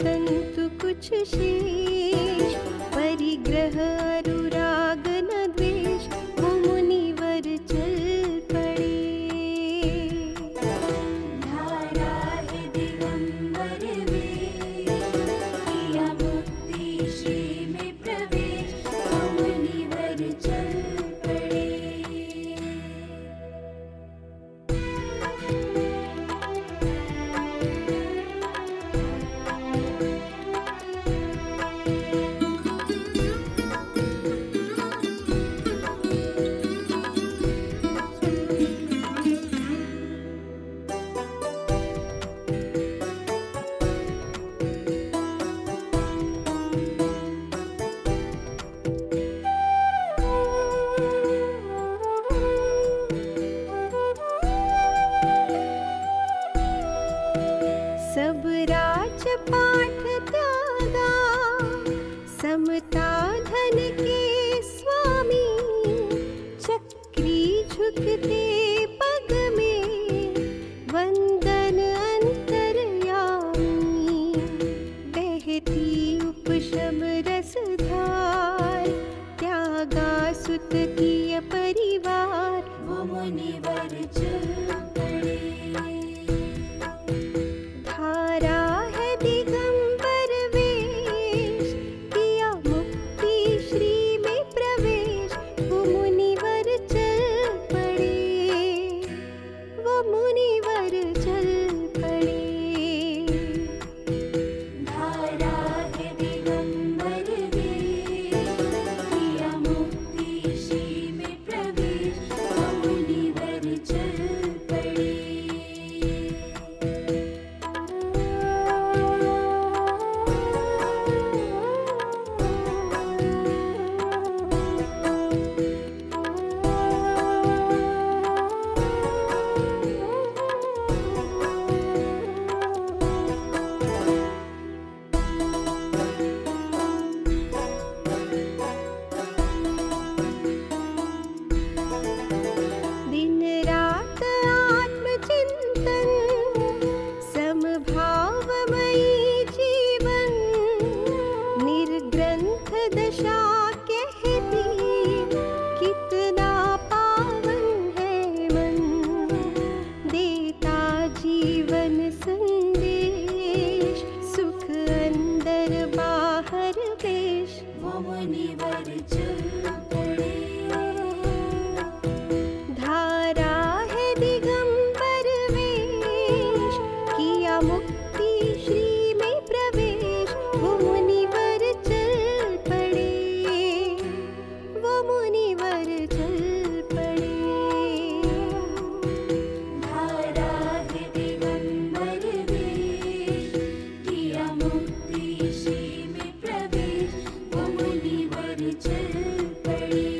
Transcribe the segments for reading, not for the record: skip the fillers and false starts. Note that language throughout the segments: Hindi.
तंतु कुछ शेष, परिग्रह अनुराग न द्वेष, वो मुनिवर चल पड़े। धारा है दिगंबर वेश, किया मुक्ति श्री में प्रवेश, वो मुनिवर चल पड़े। सब राजपाट त्यागा, समता धन के स्वामी, चक्री झुकते पग में, वंदन अंतर्यामी। बहती उपशम रसधार, त्यागा सुत किय परिवार, वो मुनिवर चल पड़े। धारा है दिगंबर वेश, किया मुक्ति श्री में प्रवेश, वो मुनिवर चल पड़े, वो मुनिवर चल पड़े। धारा है दिगंबर वेश, किया मुक्ति श्री में प्रवेश, वो मुनिवर चल पड़े। दिन रात आत्मचिंतन, समभावमयी जीवन, निर्ग्रंथ दशा कहती, कितना पावन है मन। देता जीवन संदेश, सुख अंदर बाहर पेश, वो मुनिवर चल पड़े। धारा है दिगंबर वेश, किया मुक्ति श्री में प्रवेश, वो मुनिवर चल पड़े, वो मुनिवर चल पड़े। धारा है दिगंबर वेश, किया मुक्ति श्री में प्रवेश, वो मुनिवर चल पड़े।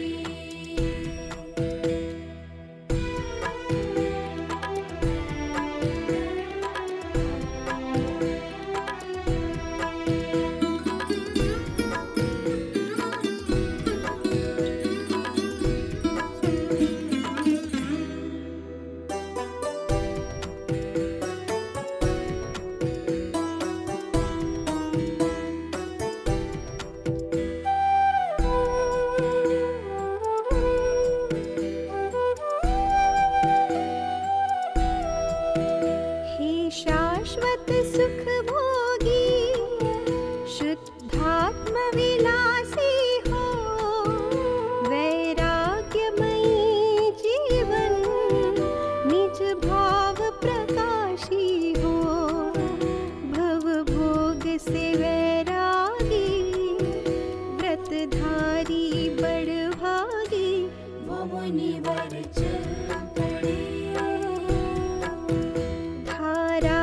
हे शाश्वत सुख भोगी, शुद्धात्म विलासी हो, वैराग्यमयी जीवन, निज भाव प्रकाशी हो। भव भोग से वैरागी, व्रतधारी बड़भागी, वो मुनिवर चल पड़े। धारा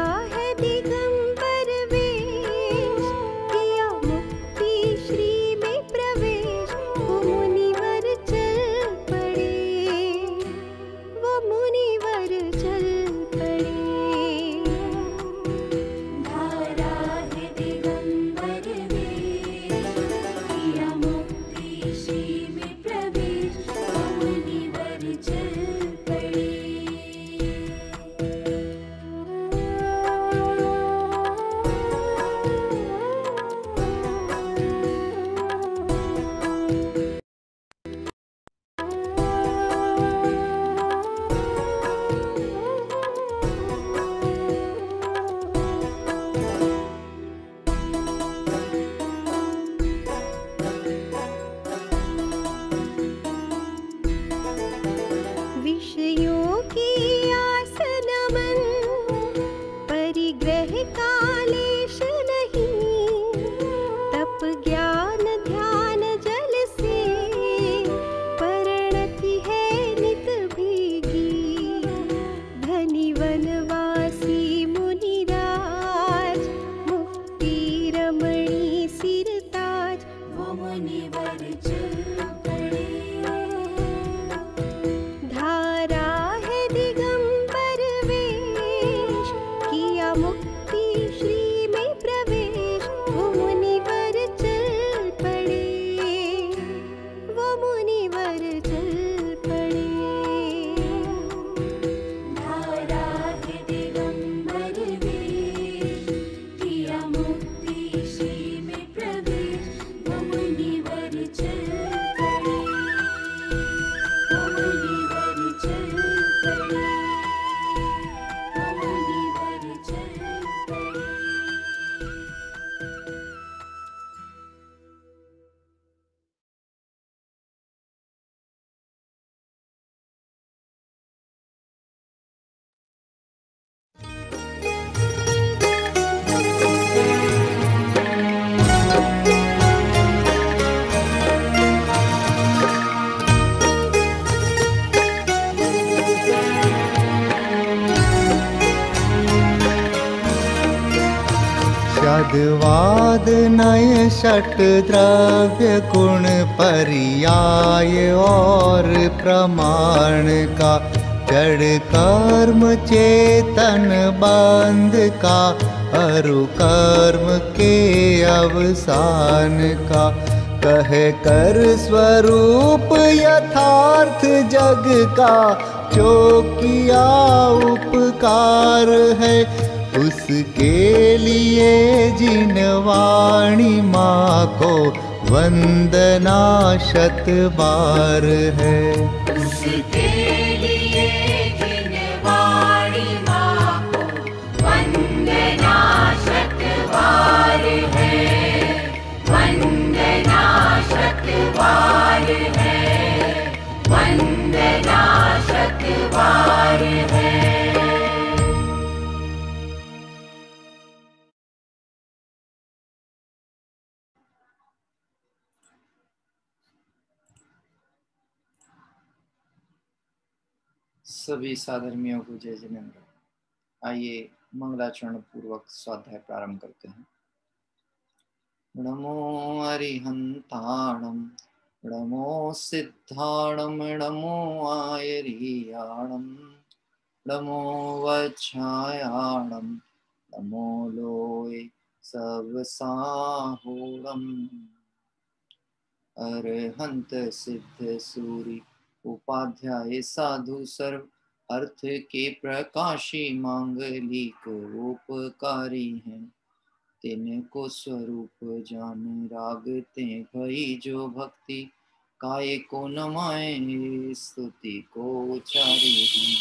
बनवासी मुनिराज, मुक्ति रमणी सिरताज, वो मुनिवर चल पड़े। धारा है दिगंबर वेश, किया मुक्ति श्री में प्रवेश, वो मुनिवर चल पड़े, वो मुनिवर चल पड़े। धारा है दिगंबर वेश, किया मुक्ति श्री में प्रवेश, वो मुनिवर चल पड़े, वो मुनिवर चल पड़े, वो मुनिवर चल पड़े। शब्दवाद नय षट द्रव्य गुण पर्याय और प्रमाण का, जड़ कर्म चेतन बंध का, अरु कर्म के अवसान का, कह कर स्वरूप यथार्थ जग का, जो किया उपकार है उसके लिए जिन वाणी माँ को वंदना शत बार है। उसके लिए जिन वाणी माँ को वंदना शत बार है, वंदना शत बार है, वंदना शत बार है। सभी साधर्मियों को जय जिनेन्द्र। आइए मंगलाचरण पूर्वक स्वाध्याय प्रारंभ करते हैं। नमो अरिहंताणम, नमो सिद्धाणम, नमो आयरियाणम, नमो वच्छायाणम, नमो लोय सब साहूणम। अरहंत सिद्ध सूरि उपाध्याय साधु सर्व, अर्थ के प्रकाशी मांगलिक उपकारी हैं। तिनको स्वरूप जान रागते भई जो भक्ति, काय को नमाए स्तुति को उचारी हैं।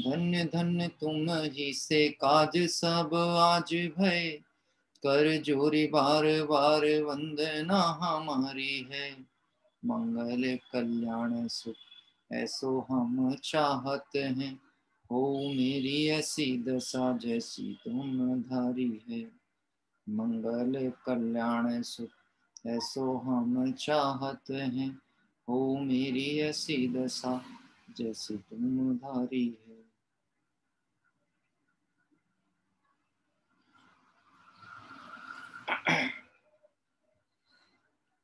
धन्य धन्य तुम ही से काज सब आज भय, कर जोरी बार बार वंदना हमारी है। मंगल कल्याण सुख ऐसो हम चाहत हैं, हो मेरी ऐसी दशा जैसी तुम धारी है। मंगल कल्याण सुख ऐसो हम चाहत हैं, हो मेरी ऐसी दशा जैसी तुम धारी है।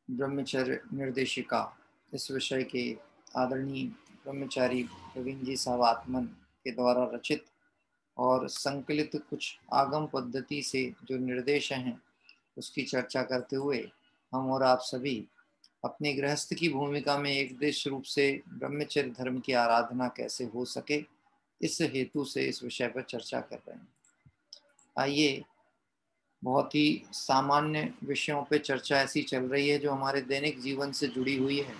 ब्रह्मचर्य निर्देशिका इस विषय के आदरणीय ब्रह्मचारी प्रवीण जी साहब आत्मन के द्वारा रचित और संकलित कुछ आगम पद्धति से जो निर्देश हैं उसकी चर्चा करते हुए हम और आप सभी अपने गृहस्थ की भूमिका में एकदेश रूप से ब्रह्मचर्य धर्म की आराधना कैसे हो सके, इस हेतु से इस विषय पर चर्चा कर रहे हैं। आइए, बहुत ही सामान्य विषयों पे चर्चा ऐसी चल रही है जो हमारे दैनिक जीवन से जुड़ी हुई है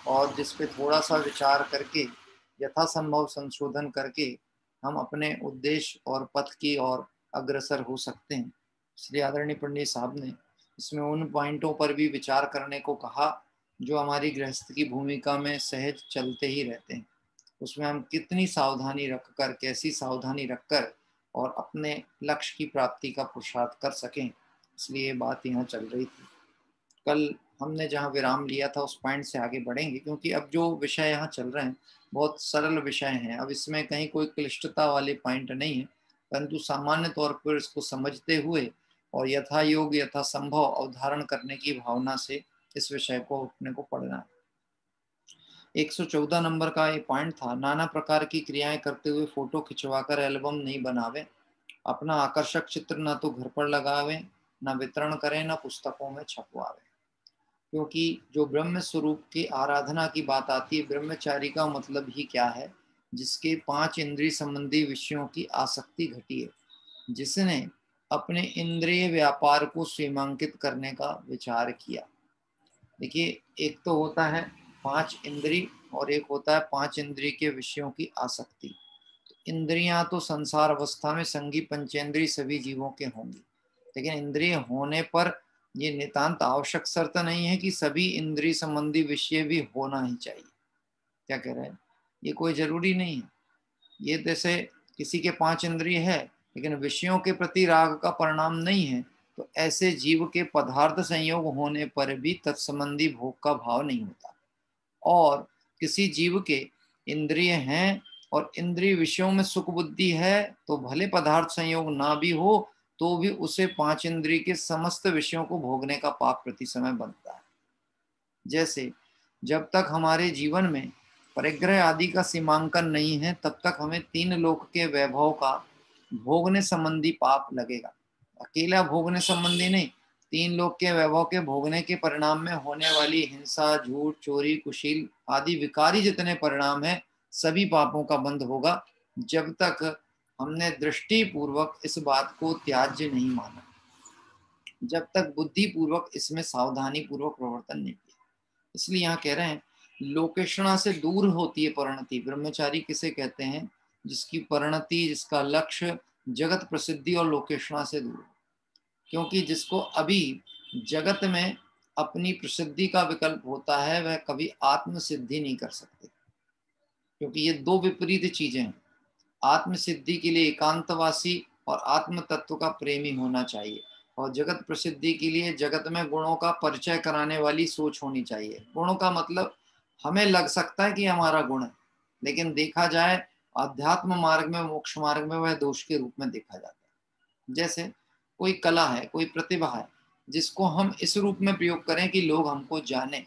और जिस पे थोड़ा सा विचार करके यथासंभव संशोधन करके हम अपने उद्देश्य और पथ की ओर अग्रसर हो सकते हैं। इसलिए आदरणीय पंडित साहब ने इसमें उन पॉइंटों पर भी विचार करने को कहा जो हमारी गृहस्थ की भूमिका में सहज चलते ही रहते हैं। उसमें हम कितनी सावधानी रखकर, कैसी सावधानी रखकर और अपने लक्ष्य की प्राप्ति का पुरुषार्थ कर सकें, इसलिए बात यहाँ चल रही थी। कल हमने जहाँ विराम लिया था उस पॉइंट से आगे बढ़ेंगे, क्योंकि अब जो विषय यहाँ चल रहे हैं बहुत सरल विषय हैं। अब इसमें कहीं कोई क्लिष्टता वाले पॉइंट नहीं है, परंतु सामान्य तौर पर इसको समझते हुए और यथा योग यथा संभव अवधारण करने की भावना से इस विषय को अपने को पढ़ना है। 114 नंबर का ये पॉइंट था, नाना प्रकार की क्रियाएं करते हुए फोटो खिंचवाकर एल्बम नहीं बनावे, अपना आकर्षक चित्र ना तो घर पर लगावे, ना वितरण करें, ना पुस्तकों में छपवावे। क्योंकि जो ब्रह्म स्वरूप की आराधना की बात आती है, ब्रह्मचारी का मतलब ही क्या है? जिसके 5 इंद्रिय संबंधी विषयों की आसक्ति घटी है, जिसने अपने इंद्रिय व्यापार को सीमांकित करने का विचार किया। देखिए, एक तो होता है 5 इंद्रिय और एक होता है 5 इंद्रिय के विषयों की आसक्ति। इंद्रियां तो संसार अवस्था में संगी पंचेंद्रिय सभी जीवों के होंगी, लेकिन इंद्रिय होने पर ये नितांत आवश्यक शर्त नहीं है कि सभी इंद्रिय संबंधी विषय भी होना ही चाहिए। क्या कह रहे हैं? ये कोई जरूरी नहीं है। ये जैसे किसी के 5 इंद्रिय है लेकिन विषयों के प्रति राग का परिणाम नहीं है, तो ऐसे जीव के पदार्थ संयोग होने पर भी तत्संबंधी भोग का भाव नहीं होता। और किसी जीव के इंद्रिय हैं और इंद्रिय विषयों में सुख बुद्धि है, तो भले पदार्थ संयोग ना भी हो तो भी उसे 5 इंद्रिय के समस्त विषयों को भोगने का पाप प्रति समय बनता है। जैसे जब तक हमारे जीवन में परिग्रह आदि का सीमांकन नहीं है, तब तक हमें 3 लोक के वैभव का भोगने संबंधी पाप लगेगा। अकेला भोगने संबंधी नहीं, 3 लोक के वैभव के भोगने के परिणाम में होने वाली हिंसा, झूठ, चोरी, कुशील आदि विकारी जितने परिणाम है, सभी पापों का बंध होगा, जब तक हमने दृष्टि पूर्वक इस बात को त्याज्य नहीं माना, जब तक बुद्धि पूर्वक इसमें सावधानी पूर्वक प्रवर्तन नहीं किया। इसलिए यहाँ कह रहे हैं, लोकेशना से दूर होती है परिणति। ब्रह्मचारी किसे कहते हैं? जिसकी परिणति, जिसका लक्ष्य जगत प्रसिद्धि और लोकेशना से दूर। क्योंकि जिसको अभी जगत में अपनी प्रसिद्धि का विकल्प होता है, वह कभी आत्म सिद्धि नहीं कर सकते, क्योंकि ये दो विपरीत चीजें हैं। आत्म सिद्धि के लिए एकांतवासी और आत्म तत्व का प्रेमी होना चाहिए, और जगत प्रसिद्धि के लिए जगत में गुणों का परिचय कराने वाली सोच होनी चाहिए। गुणों का मतलब हमें लग सकता है कि हमारा गुण है, लेकिन देखा जाए अध्यात्म मार्ग में, मोक्ष मार्ग में वह दोष के रूप में देखा जाता है। जैसे कोई कला है, कोई प्रतिभा है, जिसको हम इस रूप में प्रयोग करें कि लोग हमको जाने,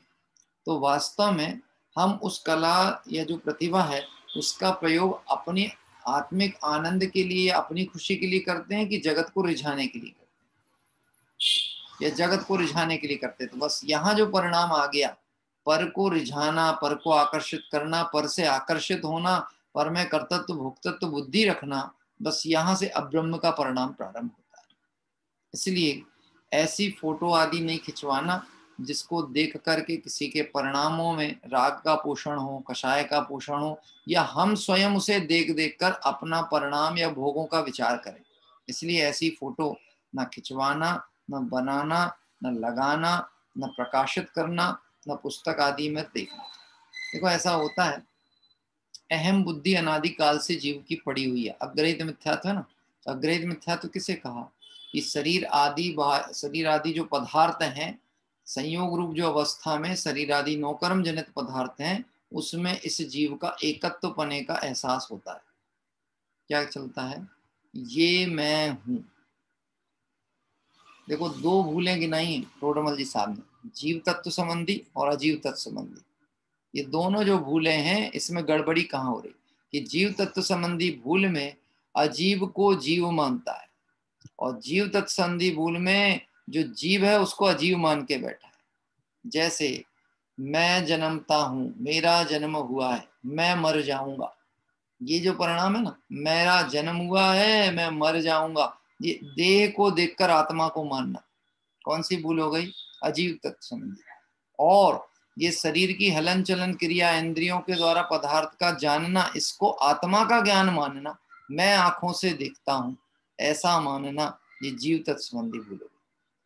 तो वास्तव में हम उस कला या जो प्रतिभा है उसका प्रयोग अपनी आत्मिक आनंद के लिए, अपनी खुशी के लिए करते हैं कि जगत को रिझाने के लिए करते हैं, या जगत को रिझाने के लिए करते हैं। तो बस यहाँ जो परिणाम आ गया, पर को रिझाना, पर को आकर्षित करना, पर से आकर्षित होना, पर में कर्तृत्व भोक्तृत्व बुद्धि रखना, बस यहाँ से अब्रह्म का परिणाम प्रारंभ होता है। इसलिए ऐसी फोटो आदि नहीं खिंचवाना जिसको देख करके किसी के परिणामों में राग का पोषण हो, कषाय का पोषण हो, या हम स्वयं उसे देख देख कर अपना परिणाम या भोगों का विचार करें। इसलिए ऐसी फोटो न खिंचवाना, न बनाना, न लगाना, न प्रकाशित करना, न पुस्तक आदि में देखना। देखो, ऐसा होता है, अहम बुद्धि अनादिकाल से जीव की पड़ी हुई है। अग्रहित मिथ्यात्व है ना, तो अग्रहित मिथ्यात्व किसे कहा? कि शरीर आदि जो पदार्थ हैं, संयोग रूप जो अवस्था में शरीर आदि नौकर्म जनित पदार्थ हैं, उसमें इस जीव का एकत्व पने का एहसास होता है। क्या चलता है? ये मैं हूं। देखो, 2 भूलें गिनाई टोडरमल जी साहब ने, जीव तत्व संबंधी और अजीव तत्व संबंधी। ये दोनों जो भूले हैं, इसमें गड़बड़ी कहाँ हो रही? कि जीव तत्व संबंधी भूल में अजीव को जीव मानता है, और जीव तत्व संबंधी भूल में जो जीव है उसको अजीव मान के बैठा है। जैसे मैं जन्मता हूं, मेरा जन्म हुआ है, मैं मर जाऊंगा, ये जो परिणाम है ना, मेरा जन्म हुआ है, मैं मर जाऊंगा, ये देह को देखकर आत्मा को मानना, कौन सी भूल हो गई? अजीव तत्व संबंधी। और ये शरीर की हलन चलन क्रिया, इंद्रियों के द्वारा पदार्थ का जानना, इसको आत्मा का ज्ञान मानना, मैं आंखों से देखता हूं ऐसा मानना, ये जीव तत्व संबंधी भूल हो गई।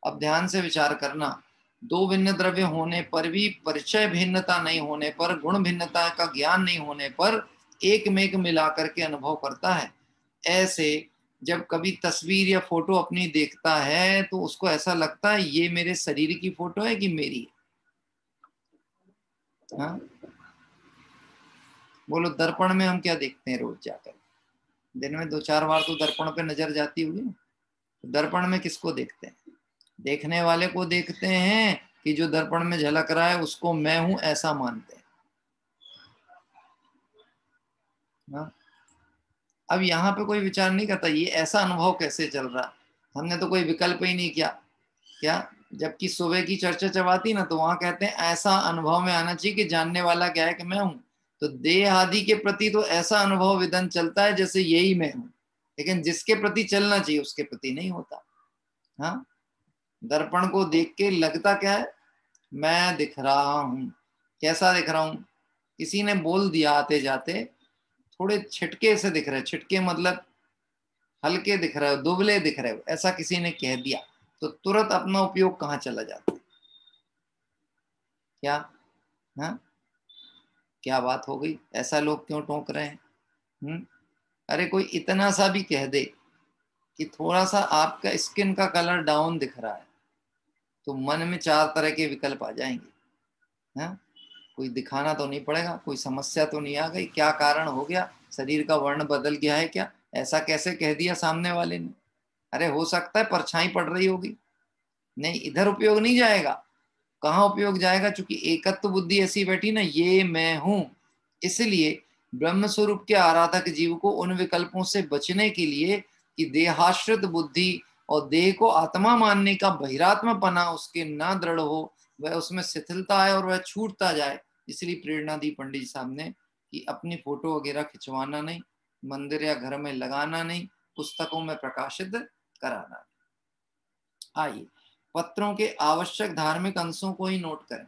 अब ध्यान से विचार करना, 2 भिन्न द्रव्य होने पर भी, परिचय भिन्नता नहीं होने पर, गुण भिन्नता का ज्ञान नहीं होने पर एक में एक मिला करके अनुभव करता है। ऐसे जब कभी तस्वीर या फोटो अपनी देखता है तो उसको ऐसा लगता है ये मेरे शरीर की फोटो है कि मेरी है। हाँ, बोलो दर्पण में हम क्या देखते हैं रोज जाकर? दिन में 2-4 बार तो दर्पण पे नजर जाती होगी ना। तो दर्पण में किसको देखते हैं? देखने वाले को देखते हैं कि जो दर्पण में झलक रहा है उसको मैं हूं ऐसा मानते हैं। हाँ? अब यहाँ पे कोई विचार नहीं करता ये ऐसा अनुभव कैसे चल रहा, हमने तो कोई विकल्प ही नहीं किया क्या? जबकि सुबह की चर्चा जब आती ना तो वहां कहते हैं ऐसा अनुभव में आना चाहिए कि जानने वाला क्या है कि मैं हूं। तो देह आदि के प्रति तो ऐसा अनुभव विदन चलता है जैसे यही मैं हूं, लेकिन जिसके प्रति चलना चाहिए उसके प्रति नहीं होता। हाँ, दर्पण को देख के लगता क्या है? मैं दिख रहा हूं। कैसा दिख रहा हूं? किसी ने बोल दिया आते जाते, थोड़े छिटके से दिख रहे, छिटके मतलब हल्के दिख रहे हो, दुबले दिख रहे हो, ऐसा किसी ने कह दिया तो तुरंत अपना उपयोग कहाँ चला जाता है? क्या? हाँ, क्या बात हो गई, ऐसा लोग क्यों टोक रहे हैं? अरे कोई इतना सा भी कह दे कि थोड़ा सा आपका स्किन का कलर डाउन दिख रहा है तो मन में 4 तरह के विकल्प आ जाएंगे। हाँ, कोई दिखाना तो नहीं पड़ेगा, कोई समस्या तो नहीं आ गई, क्या कारण हो गया, शरीर का वर्ण बदल गया है क्या, ऐसा कैसे कह दिया सामने वाले ने? अरे हो सकता है परछाई पड़ रही होगी। नहीं, इधर उपयोग नहीं जाएगा। कहाँ उपयोग जाएगा? चूंकि एकत्व बुद्धि ऐसी बैठी ना, ये मैं हूं, इसलिए ब्रह्म स्वरूप के आराधक जीव को उन विकल्पों से बचने के लिए कि देहाश्रित बुद्धि और देह को आत्मा मानने का बहिरात्म पना उसके ना दृढ़ हो, वह उसमें शिथिलता है और वह छूटता जाए, इसलिए प्रेरणा दी पंडित जी साहब ने कि अपनी फोटो वगैरह खिंचवाना नहीं, मंदिर या घर में लगाना नहीं, पुस्तकों में प्रकाशित कराना। आइए पत्रों के आवश्यक धार्मिक अंशों को ही नोट करें।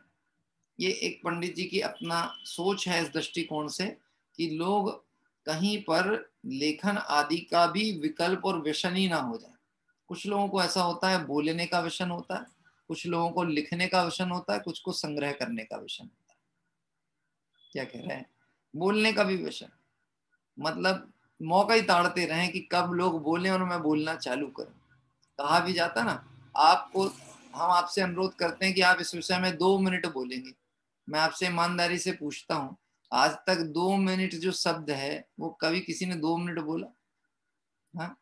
ये एक पंडित जी की अपना सोच है इस दृष्टिकोण से कि लोग कहीं पर लेखन आदि का भी विकल्प और व्यसन ही ना हो जाए। कुछ लोगों को ऐसा होता है बोलने का व्यसन होता है, कुछ लोगों को लिखने का व्यसन होता है, कुछ को संग्रह करने का व्यसन होता है। क्या कह रहे हैं? बोलने का भी व्यसन, मतलब मौका ही ताड़ते रहें कि कब लोग बोलें और मैं बोलना चालू करूं। कहा भी जाता ना, आपको हम आपसे अनुरोध करते हैं कि आप इस विषय में 2 मिनट बोलेंगे। मैं आपसे ईमानदारी से पूछता हूं, आज तक 2 मिनट जो शब्द है वो कभी किसी ने 2 मिनट बोला? हाँ,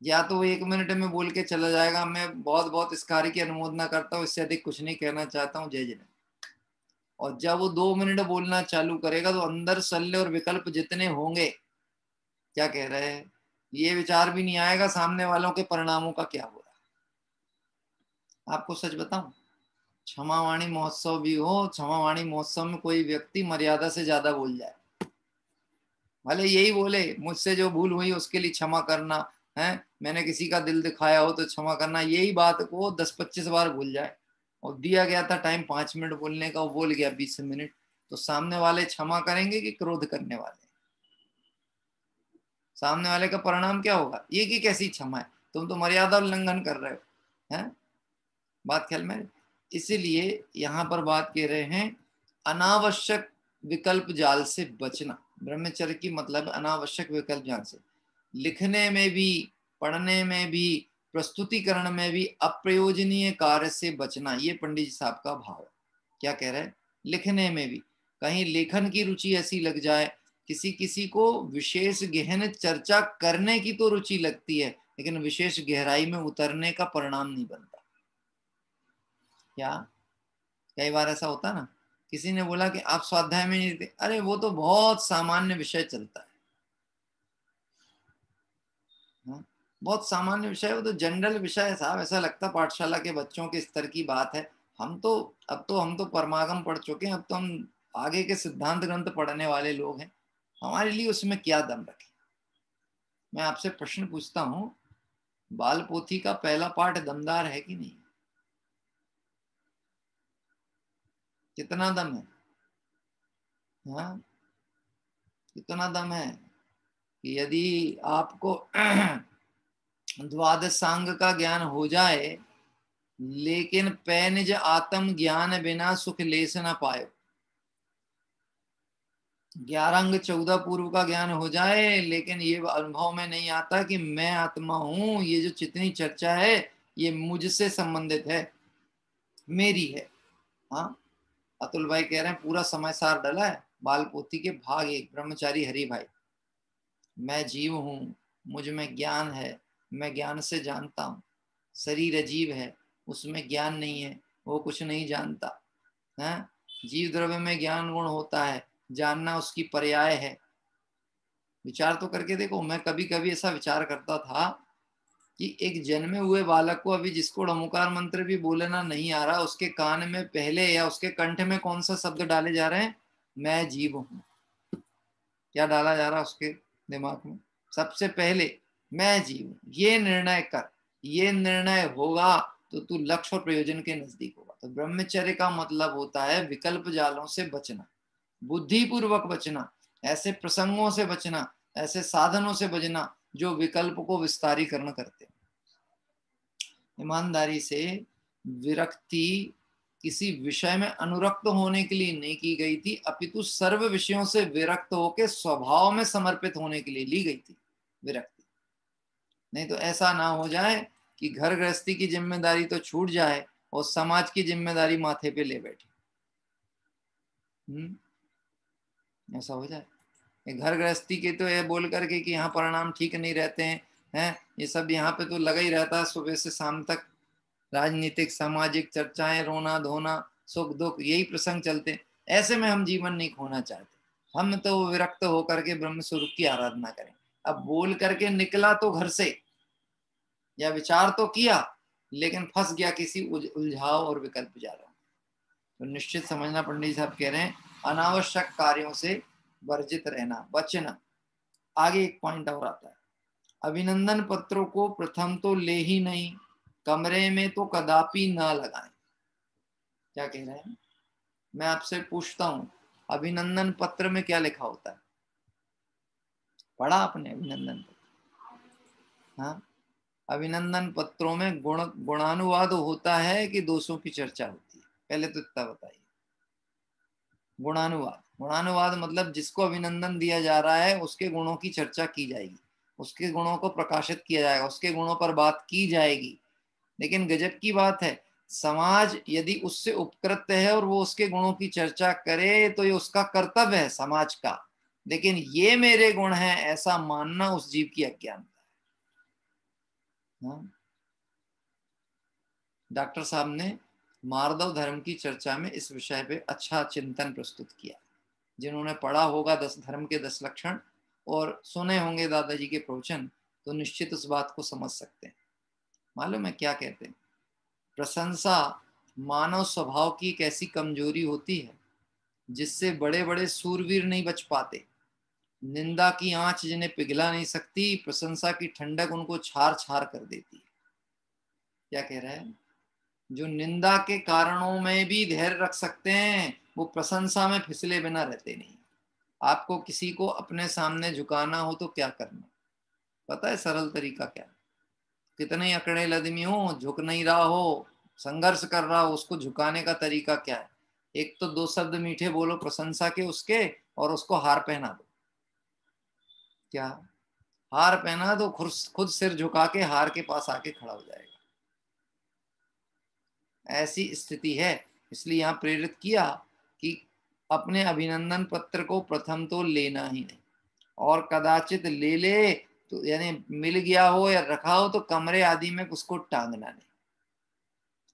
या तो वो 1 मिनट में बोल के चला जाएगा, मैं बहुत बहुत इस कार्य की अनुमोदना करता हूँ, इससे अधिक कुछ नहीं कहना चाहता हूँ, जय जय। और जब वो 2 मिनट बोलना चालू करेगा तो अंदर सल्ले और विकल्प जितने होंगे, क्या कह रहे हैं, ये विचार भी नहीं आएगा सामने वालों के परिणामों का क्या हो रहा है। आपको सच बताऊं, क्षमावाणी महोत्सव भी हो, क्षमावाणी महोत्सव में कोई व्यक्ति मर्यादा से ज्यादा बोल जाए, भले यही बोले मुझसे जो भूल हुई उसके लिए क्षमा करना है, मैंने किसी का दिल दिखाया हो तो क्षमा करना, यही बात को 10-25 बार भूल जाए, और दिया गया था टाइम 5 मिनट बोलने का, वो बोल गया 20 मिनट, तो सामने वाले क्षमा करेंगे कि क्रोध करने वाले? सामने वाले का परिणाम क्या होगा? ये कि कैसी क्षमा है, तुम तो मर्यादा उल्लंघन कर रहे हो। हैं, बात ख्याल में? इसीलिए यहाँ पर बात कह रहे हैं अनावश्यक विकल्प जाल से बचना। ब्रह्मचर्य की मतलब अनावश्यक विकल्प जाल से, लिखने में भी, पढ़ने में भी, प्रस्तुतिकरण में भी अप्रयोजनीय कार्य से बचना, ये पंडित जी साहब का भाव है। क्या कह रहे हैं? लिखने में भी कहीं लेखन की रुचि ऐसी लग जाए, किसी किसी को विशेष गहन चर्चा करने की तो रुचि लगती है लेकिन विशेष गहराई में उतरने का परिणाम नहीं बनता। क्या कई बार ऐसा होता ना, किसी ने बोला कि आप स्वाध्याय में नहीं देते, अरे वो तो बहुत सामान्य विषय चलता है। हाँ? बहुत सामान्य विषय, वो तो जनरल विषय है साहब, ऐसा लगता पाठशाला के बच्चों के स्तर की बात है। हम तो हम तो परमागम पढ़ चुके हैं, अब तो हम आगे के सिद्धांत ग्रंथ पढ़ने वाले लोग हैं, हमारे लिए उसमें क्या दम रखे? मैं आपसे प्रश्न पूछता हूँ, बाल पोथी का पहला पाठ दमदार है कि नहीं? कितना दम है? हाँ, कितना दम है कि यदि आपको द्वादश सांग का ज्ञान हो जाए लेकिन पैनिज आत्म ज्ञान बिना सुख लेस न पायो, 11 अंग 14 पूर्व का ज्ञान हो जाए लेकिन ये अनुभव में नहीं आता कि मैं आत्मा हूं, ये जो जितनी चर्चा है ये मुझसे संबंधित है, मेरी है। हाँ, अतुल भाई कह रहे हैं पूरा समय सार डला है। बाल पोथी के भाग 1, ब्रह्मचारी हरि भाई। मैं जीव हूँ, मुझ में ज्ञान है, मैं ज्ञान से जानता हूँ। शरीर अजीब है, उसमें ज्ञान नहीं है, वो कुछ नहीं जानता है। जीव द्रव्य में ज्ञान गुण होता है, जानना उसकी पर्याय है। विचार तो करके देखो। मैं कभी कभी ऐसा विचार करता था कि एक जन्मे हुए बालक को, अभी जिसको ड़मकार मंत्र भी बोलना नहीं आ रहा, उसके कान में पहले या उसके कंठ में कौन सा शब्द डाले जा रहे हैं? मैं जीव हूं। क्या डाला जा रहा है उसके दिमाग में? सबसे पहले मैं जीव हूं। ये निर्णय कर, ये निर्णय होगा तो तू लक्ष्य और प्रयोजन के नजदीक होगा। तो ब्रह्मचर्य का मतलब होता है विकल्प जालों से बचना, बुद्धिपूर्वक बचना, ऐसे प्रसंगों से बचना, ऐसे साधनों से बचना जो विकल्प को विस्तारीकरण करते हैं। ईमानदारी से विरक्ति किसी विषय में अनुरक्त होने के लिए नहीं की गई थी, अपितु सर्व विषयों से विरक्त होकर स्वभाव में समर्पित होने के लिए ली गई थी विरक्ति। नहीं तो ऐसा ना हो जाए कि घर गृहस्थी की जिम्मेदारी तो छूट जाए और समाज की जिम्मेदारी माथे पे ले बैठे। ऐसा हो जाए। घर गृहस्थी के तो ये बोल करके कि यहाँ परिणाम ठीक नहीं रहते हैं, ये सब यहाँ पे तो लगा ही रहता है सुबह से शाम तक। राजनीतिक सामाजिक चर्चाएं, रोना धोना, सुख दुख, यही प्रसंग चलते। ऐसे में हम जीवन नहीं खोना चाहते। हम तो विरक्त होकर के ब्रह्म स्वरूप की आराधना करें। अब बोल करके निकला तो घर से, या विचार तो किया, लेकिन फंस गया किसी उलझाव और विकल्प जा रहा। तो निश्चित समझना, पंडित साहब कह रहे हैं अनावश्यक कार्यों से वर्जित रहना, बचना। आगे एक पॉइंट और आता है, अभिनंदन पत्रों को प्रथम तो ले ही नहीं, कमरे में तो कदापि ना लगाएं। क्या कह रहे हैं? मैं आपसे पूछता हूं, अभिनंदन पत्र में क्या लिखा होता है? पढ़ा आपने अभिनंदन पत्र? हाँ, अभिनंदन पत्रों में गुणानुवाद होता है कि दोषों की चर्चा होती है? पहले तो इतना बताइए। गुणानुवाद, गुणानुवाद मतलब जिसको अभिनंदन दिया जा रहा है उसके गुणों की चर्चा की जाएगी, उसके गुणों को प्रकाशित किया जाएगा, उसके गुणों पर बात की जाएगी। लेकिन गजब की बात है, समाज यदि उससे उपकृत है और वो उसके गुणों की चर्चा करे तो ये उसका कर्तव्य है समाज का। लेकिन ये मेरे गुण हैं ऐसा मानना उस जीव की अज्ञानता है। डॉक्टर साहब ने मार्दव धर्म की चर्चा में इस विषय पे अच्छा चिंतन प्रस्तुत किया। जिन्होंने पढ़ा होगा 10 धर्म के 10 लक्षण और सुने होंगे दादाजी के प्रवचन, तो निश्चित उस बात को समझ सकते हैं। मालूम है क्या कहते हैं? प्रशंसा मानव स्वभाव की एक ऐसी कमजोरी होती है जिससे बड़े बड़े सूरवीर नहीं बच पाते। निंदा की आंच जिन्हें पिघला नहीं सकती, प्रशंसा की ठंडक उनको छार छार कर देती है। क्या कह रहे हैं? जो निंदा के कारणों में भी धैर्य रख सकते हैं, वो प्रशंसा में फिसले बिना रहते नहीं। आपको किसी को अपने सामने झुकाना हो तो क्या करना पता है? सरल तरीका क्या? कितने अकड़े आदमी हो, झुक नहीं रहा हो, संघर्ष कर रहा हो, उसको झुकाने का तरीका क्या है? एक तो 2 शब्द मीठे बोलो प्रशंसा के उसके, और उसको हार पहना दो। क्या हार पहना दो? खुद सिर झुका के हार के पास आके खड़ा हो जाएगा। ऐसी स्थिति है। इसलिए यहाँ प्रेरित किया कि अपने अभिनंदन पत्र को प्रथम तो लेना ही नहीं, और कदाचित ले ले तो यानी मिल गया हो या रखा हो तो कमरे आदि में उसको टांगना नहीं।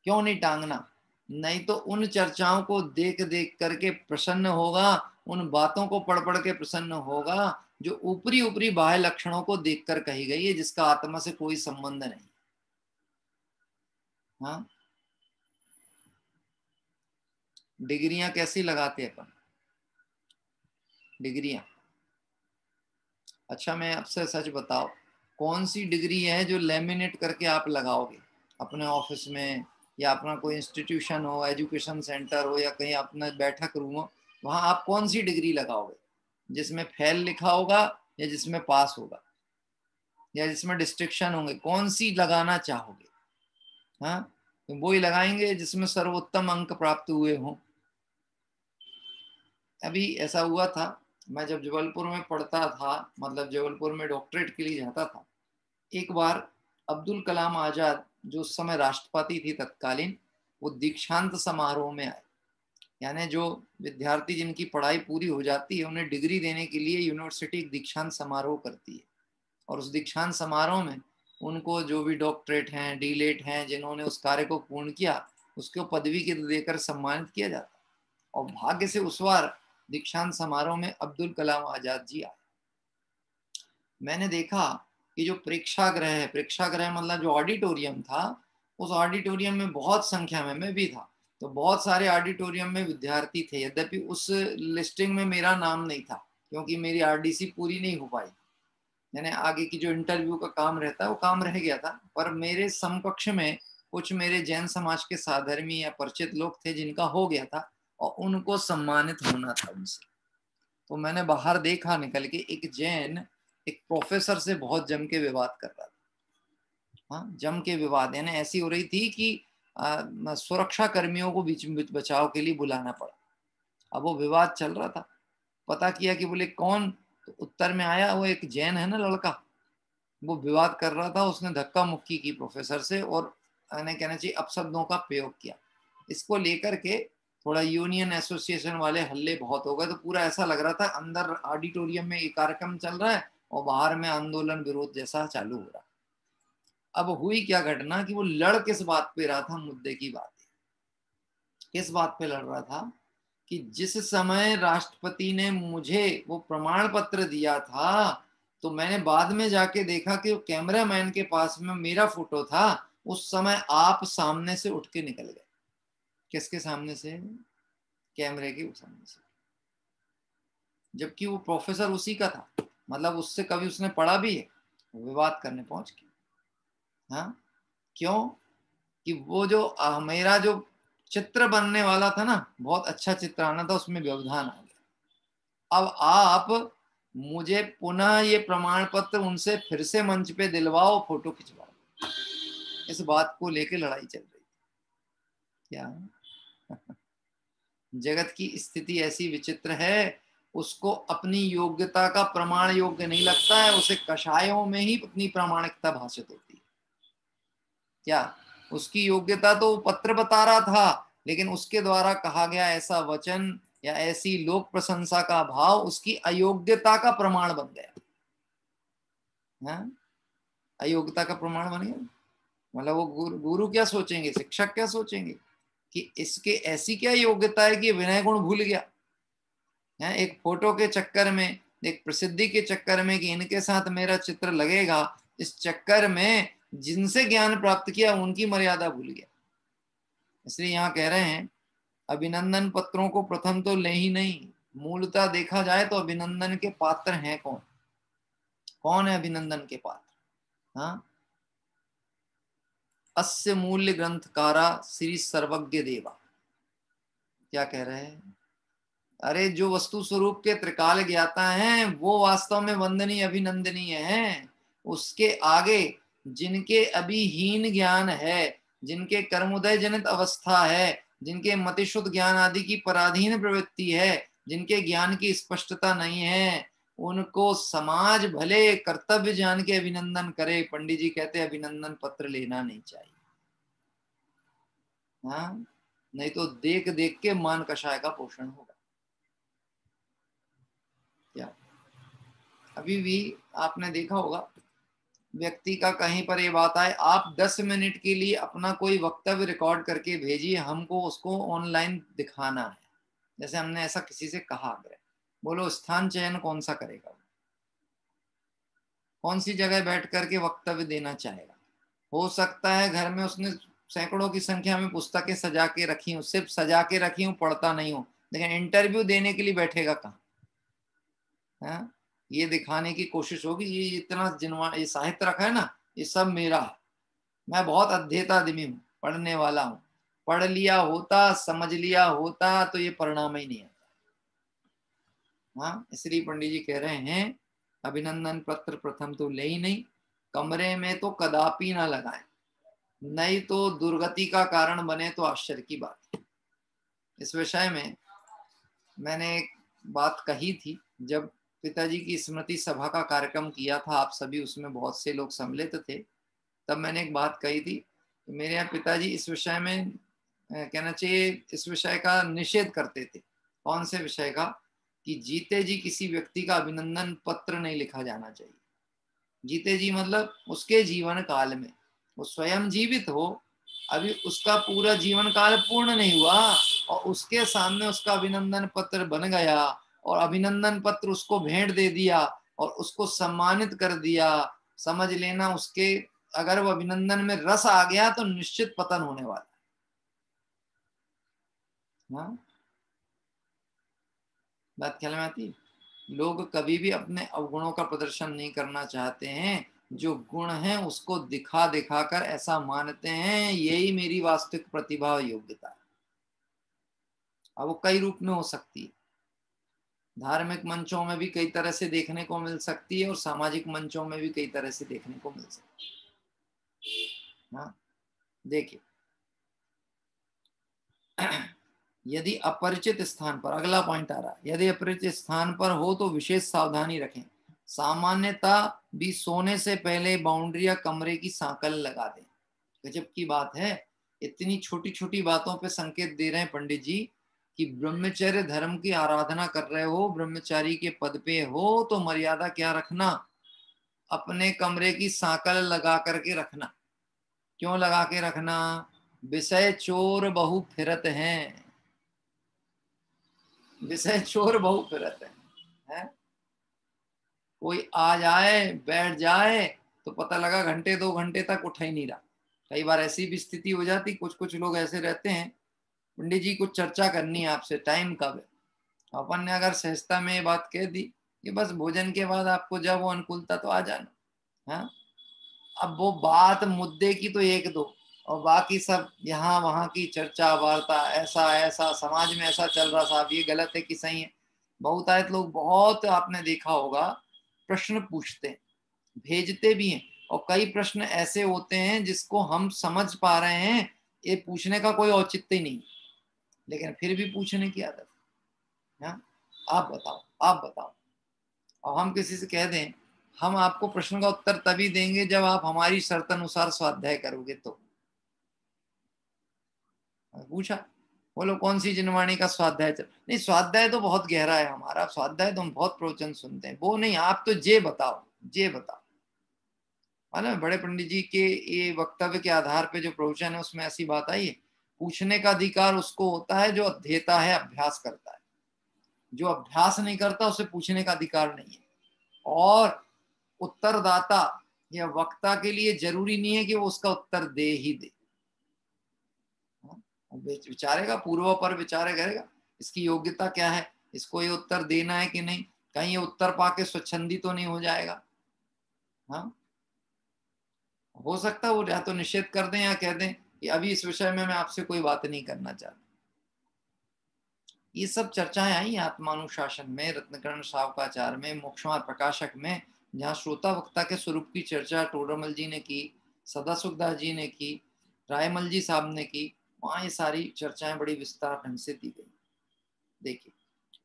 क्यों नहीं टांगना? नहीं तो उन चर्चाओं को देख देख करके प्रसन्न होगा, उन बातों को पढ़ पढ़ के प्रसन्न होगा जो ऊपरी ऊपरी बाह्य लक्षणों को देखकर कही गई है, जिसका आत्मा से कोई संबंध नहीं। हाँ, डिग्रियां कैसी लगाते अपन? डिग्रियां, अच्छा मैं आपसे सच बताओ, कौन सी डिग्री है जो लेमिनेट करके आप लगाओगे अपने ऑफिस में, या अपना कोई इंस्टीट्यूशन हो, एजुकेशन सेंटर हो, या कहीं अपना बैठक रूम हो, वहां आप कौन सी डिग्री लगाओगे? जिसमें फेल लिखा होगा या जिसमें पास होगा या जिसमें डिस्ट्रिक्शन होंगे? कौन सी लगाना चाहोगे? हाँ, तो वो ही लगाएंगे जिसमें सर्वोत्तम अंक प्राप्त हुए हों। अभी ऐसा हुआ था, मैं जब जबलपुर में पढ़ता था, मतलब जबलपुर में डॉक्टरेट के लिए जाता था, एक बार अब्दुल कलाम आजाद जो उस समय राष्ट्रपति थी तत्कालीन, वो दीक्षांत समारोह में आए। यानी जो विद्यार्थी जिनकी पढ़ाई पूरी हो जाती है उन्हें डिग्री देने के लिए यूनिवर्सिटी एक दीक्षांत समारोह करती है, और उस दीक्षांत समारोह में उनको जो भी डॉक्टरेट हैं, डीलेट हैं, जिन्होंने उस कार्य को पूर्ण किया, उसको पदवी के देकर सम्मानित किया जाता है। और भाग्य से उस बार दीक्षांत समारोह में अब्दुल कलाम आजाद जी आए। मैंने देखा कि जो प्रेक्षागृह है, प्रेक्षागृह मतलब जो ऑडिटोरियम था, उस ऑडिटोरियम में बहुत संख्या में, मैं भी था, तो बहुत सारे ऑडिटोरियम में विद्यार्थी थे। यद्यपि उस लिस्टिंग में मेरा नाम नहीं था क्योंकि मेरी आरडीसी पूरी नहीं हो पाई, यानी आगे की जो इंटरव्यू का काम रहता है वो काम रह गया था। पर मेरे समकक्ष में कुछ मेरे जैन समाज के साधर्मी या परिचित लोग थे जिनका हो गया था और उनको सम्मानित होना था उनसे। तो मैंने बाहर देखा निकल के, एक जैन एक प्रोफेसर से बहुत जम के विवाद कर रहा था। हाँ, जम के विवाद, यानी ऐसी हो रही थी कि सुरक्षा कर्मियों को बीच में बचाव के लिए बुलाना पड़ा। अब वो विवाद चल रहा था, पता किया कि बोले कौन, तो उत्तर में आया वो एक जैन है ना लड़का, वो विवाद कर रहा था, उसने धक्का मुक्की की प्रोफेसर से और कहना चाहिए अपशब्दों का प्रयोग किया। इसको लेकर के थोड़ा यूनियन एसोसिएशन वाले हल्ले बहुत हो गए। तो पूरा ऐसा लग रहा था अंदर ऑडिटोरियम में एक कार्यक्रम चल रहा है और बाहर में आंदोलन विरोध जैसा चालू हो रहा। अब हुई क्या घटना कि वो लड़ किस बात पे रहा था, मुद्दे की बात है, किस बात पे लड़ रहा था कि जिस समय राष्ट्रपति ने मुझे वो प्रमाण पत्र दिया था, तो मैंने बाद में जाके देखा कि कैमरामैन के पास में मेरा फोटो था, उस समय आप सामने से उठ के निकल गए। किसके सामने से? कैमरे के सामने से। जबकि वो प्रोफेसर उसी का था, मतलब उससे कभी उसने पढ़ा भी है, विवाद करने पहुंच के। हाँ, क्यों? कि वो जो मेरा जो चित्र बनने वाला था ना, बहुत अच्छा चित्र आना था, उसमें व्यवधान आ गया। अब आप मुझे पुनः ये प्रमाण पत्र उनसे फिर से मंच पे दिलवाओ, फोटो खिंचवाओ, इस बात को लेके लड़ाई चल रही क्या? जगत की स्थिति ऐसी विचित्र है, उसको अपनी योग्यता का प्रमाण योग्य नहीं लगता है, उसे कषायों में ही अपनी प्रामाणिकता भाषित होती है। क्या उसकी योग्यता तो पत्र बता रहा था, लेकिन उसके द्वारा कहा गया ऐसा वचन या ऐसी लोक प्रशंसा का भाव उसकी अयोग्यता का प्रमाण बन गया। हाँ? अयोग्यता का प्रमाण बन गया। मतलब वो गुरु क्या सोचेंगे, शिक्षक क्या सोचेंगे कि इसके ऐसी क्या योग्यता है कि विनय गुण भूल गया है। एक फोटो के चक्कर में, एक प्रसिद्धि के चक्कर में कि इनके साथ मेरा चित्र लगेगा, इस चक्कर में जिनसे ज्ञान प्राप्त किया उनकी मर्यादा भूल गया। इसलिए यहाँ कह रहे हैं अभिनंदन पत्रों को प्रथम तो ले ही नहीं, मूलतः देखा जाए तो अभिनंदन के पात्र हैं कौन? कौन है अभिनंदन के पात्र? हाँ, अस्य मूल्य ग्रंथकारा श्री सर्वज्ञ देवा। क्या कह रहे हैं? अरे जो वस्तु स्वरूप के त्रिकाल ज्ञाता हैं वो वास्तव में वंदनीय अभिनंदनीय हैं। उसके आगे जिनके अभी हीन ज्ञान है, जिनके कर्मोदय जनित अवस्था है, जिनके मतिशुद्ध ज्ञान आदि की पराधीन प्रवृत्ति है, जिनके ज्ञान की स्पष्टता नहीं है, उनको समाज भले कर्तव्य जान के अभिनंदन करे, पंडित जी कहते अभिनंदन पत्र लेना नहीं चाहिए। हाँ, नहीं तो देख देख के मान कषाय का पोषण होगा। क्या अभी भी आपने देखा होगा व्यक्ति का कहीं पर ये बात आए, आप 10 मिनट के लिए अपना कोई वक्तव्य रिकॉर्ड करके भेजिए, हमको उसको ऑनलाइन दिखाना है। जैसे हमने ऐसा किसी से कहा, बोलो स्थान चयन कौन सा करेगा, कौन सी जगह बैठ करके वक्तव्य देना चाहेगा। हो सकता है घर में उसने सैकड़ों की संख्या में पुस्तकें सजा के रखी हूँ, सिर्फ सजा के रखी हूँ, पढ़ता नहीं हूँ, लेकिन इंटरव्यू देने के लिए बैठेगा कहाँ? हाँ? ये दिखाने की कोशिश होगी ये इतना जिनवा ये साहित्य रखा है ना, ये सब मेरा है, मैं बहुत अध्येता आदमी हूँ, पढ़ने वाला हूँ, पढ़ लिया होता, समझ लिया होता तो ये परिणाम ही नहीं आता। हाँ, इसलिए पंडित जी कह रहे हैं अभिनंदन पत्र प्रथम तो ले ही नहीं, कमरे में तो कदापि ना लगाएं, नहीं तो दुर्गति का कारण बने तो आश्चर्य की बात है। इस विषय में मैंने एक बात कही थी जब पिताजी की स्मृति सभा का कार्यक्रम किया था, आप सभी उसमें बहुत से लोग सम्मिलित थे, तब मैंने एक बात कही थी, मेरे यहाँ पिताजी इस विषय में कहना चाहिए इस विषय का निषेध करते थे। कौन से विषय का? कि जीते जी किसी व्यक्ति का अभिनंदन पत्र नहीं लिखा जाना चाहिए। जीते जी मतलब उसके जीवन काल में, वो स्वयं जीवित हो, अभी उसका पूरा जीवन काल पूर्ण नहीं हुआ और उसके सामने उसका अभिनंदन पत्र बन गया और अभिनंदन पत्र उसको भेंट दे दिया और उसको सम्मानित कर दिया, समझ लेना उसके अगर वो अभिनंदन में रस आ गया तो निश्चित पतन होने वाला है। हाँ, बात ख्याल में आती है? लोग कभी भी अपने अवगुणों का प्रदर्शन नहीं करना चाहते हैं, जो गुण है उसको दिखा दिखा कर ऐसा मानते हैं यही मेरी वास्तविक प्रतिभा और योग्यता है। अब वो कई रूप में हो सकती है, धार्मिक मंचों में भी कई तरह से देखने को मिल सकती है और सामाजिक मंचों में भी कई तरह से देखने को मिल सकती है। हाँ, देखिए यदि अपरिचित स्थान पर, अगला पॉइंट आ रहा है, यदि अपरिचित स्थान पर हो तो विशेष सावधानी रखें। सामान्यता भी सोने से पहले बाउंड्री या कमरे की सांकल लगा दें। गजब की बात है, इतनी छोटी छोटी बातों पे संकेत दे रहे हैं पंडित जी कि ब्रह्मचर्य धर्म की आराधना कर रहे हो, ब्रह्मचारी के पद पे हो तो मर्यादा क्या रखना, अपने कमरे की सांकल लगा करके रखना। क्यों लगा के रखना? विषय चोर बहु फिरत हैं, विषय चोर बहु फिरत है? कोई आ जाए बैठ जाए तो पता लगा घंटे 2 घंटे तक उठ ही नहीं रहा। कई बार ऐसी भी स्थिति हो जाती, कुछ कुछ लोग ऐसे रहते हैं, पंडित जी कुछ चर्चा करनी है आपसे, टाइम कब है? अपन ने अगर सहजता में ये बात कह दी कि बस भोजन के बाद आपको जब वो अनुकूलता तो आ जाना। हाँ, अब वो बात मुद्दे की तो एक दो और बाकी सब यहाँ वहां की चर्चा वार्ता, ऐसा ऐसा समाज में ऐसा चल रहा, साहब ये गलत है कि सही है। बहुतायत लोग, बहुत आपने देखा होगा, प्रश्न पूछते हैं, भेजते भी हैं और कई प्रश्न ऐसे होते हैं जिसको हम समझ पा रहे हैं ये पूछने का कोई औचित्य ही नहीं, लेकिन फिर भी पूछने की आदत है। हाँ? आप बताओ, आप बताओ। और हम किसी से कह दें हम आपको प्रश्न का उत्तर तभी देंगे जब आप हमारी शर्त अनुसार स्वाध्याय करोगे, तो पूछा, बोलो कौन सी जिनवाणी का स्वाध्याय चल? नहीं, स्वाध्याय तो बहुत गहरा है हमारा, स्वाध्याय तो हम बहुत प्रवचन सुनते हैं, वो नहीं, आप तो जे बताओ, जे बताओ। मालूम है बड़े पंडित जी के ये वक्तव्य के आधार पे जो प्रवचन है उसमें ऐसी बात आई है, पूछने का अधिकार उसको होता है जो अध्येता है, अभ्यास करता है। जो अभ्यास नहीं करता उसे पूछने का अधिकार नहीं है। और उत्तरदाता या वक्ता के लिए जरूरी नहीं है कि वो उसका उत्तर दे ही दे। विचारेगा, पूर्व पर विचार करेगा, इसकी योग्यता क्या है, इसको ये उत्तर देना है कि नहीं, कहीं ये उत्तर पाके स्वच्छंदी तो नहीं हो जाएगा। हाँ, हो सकता है वो या तो निषेध कर दें या कह दें कि अभी इस विषय में मैं आपसे कोई बात नहीं करना चाहता। ये सब चर्चाएं आई आत्मानुशासन में, रत्नकर्ण सावकाचार में, मोक्षमार प्रकाशक में, जहाँ श्रोता वक्ता के स्वरूप की चर्चा टोडरमल जी ने की, सदा सुखदास जी ने की, रायमल जी साहब ने की, वहाँ ये सारी चर्चाएं बड़ी विस्तार ढंग से दी गई। देखिए,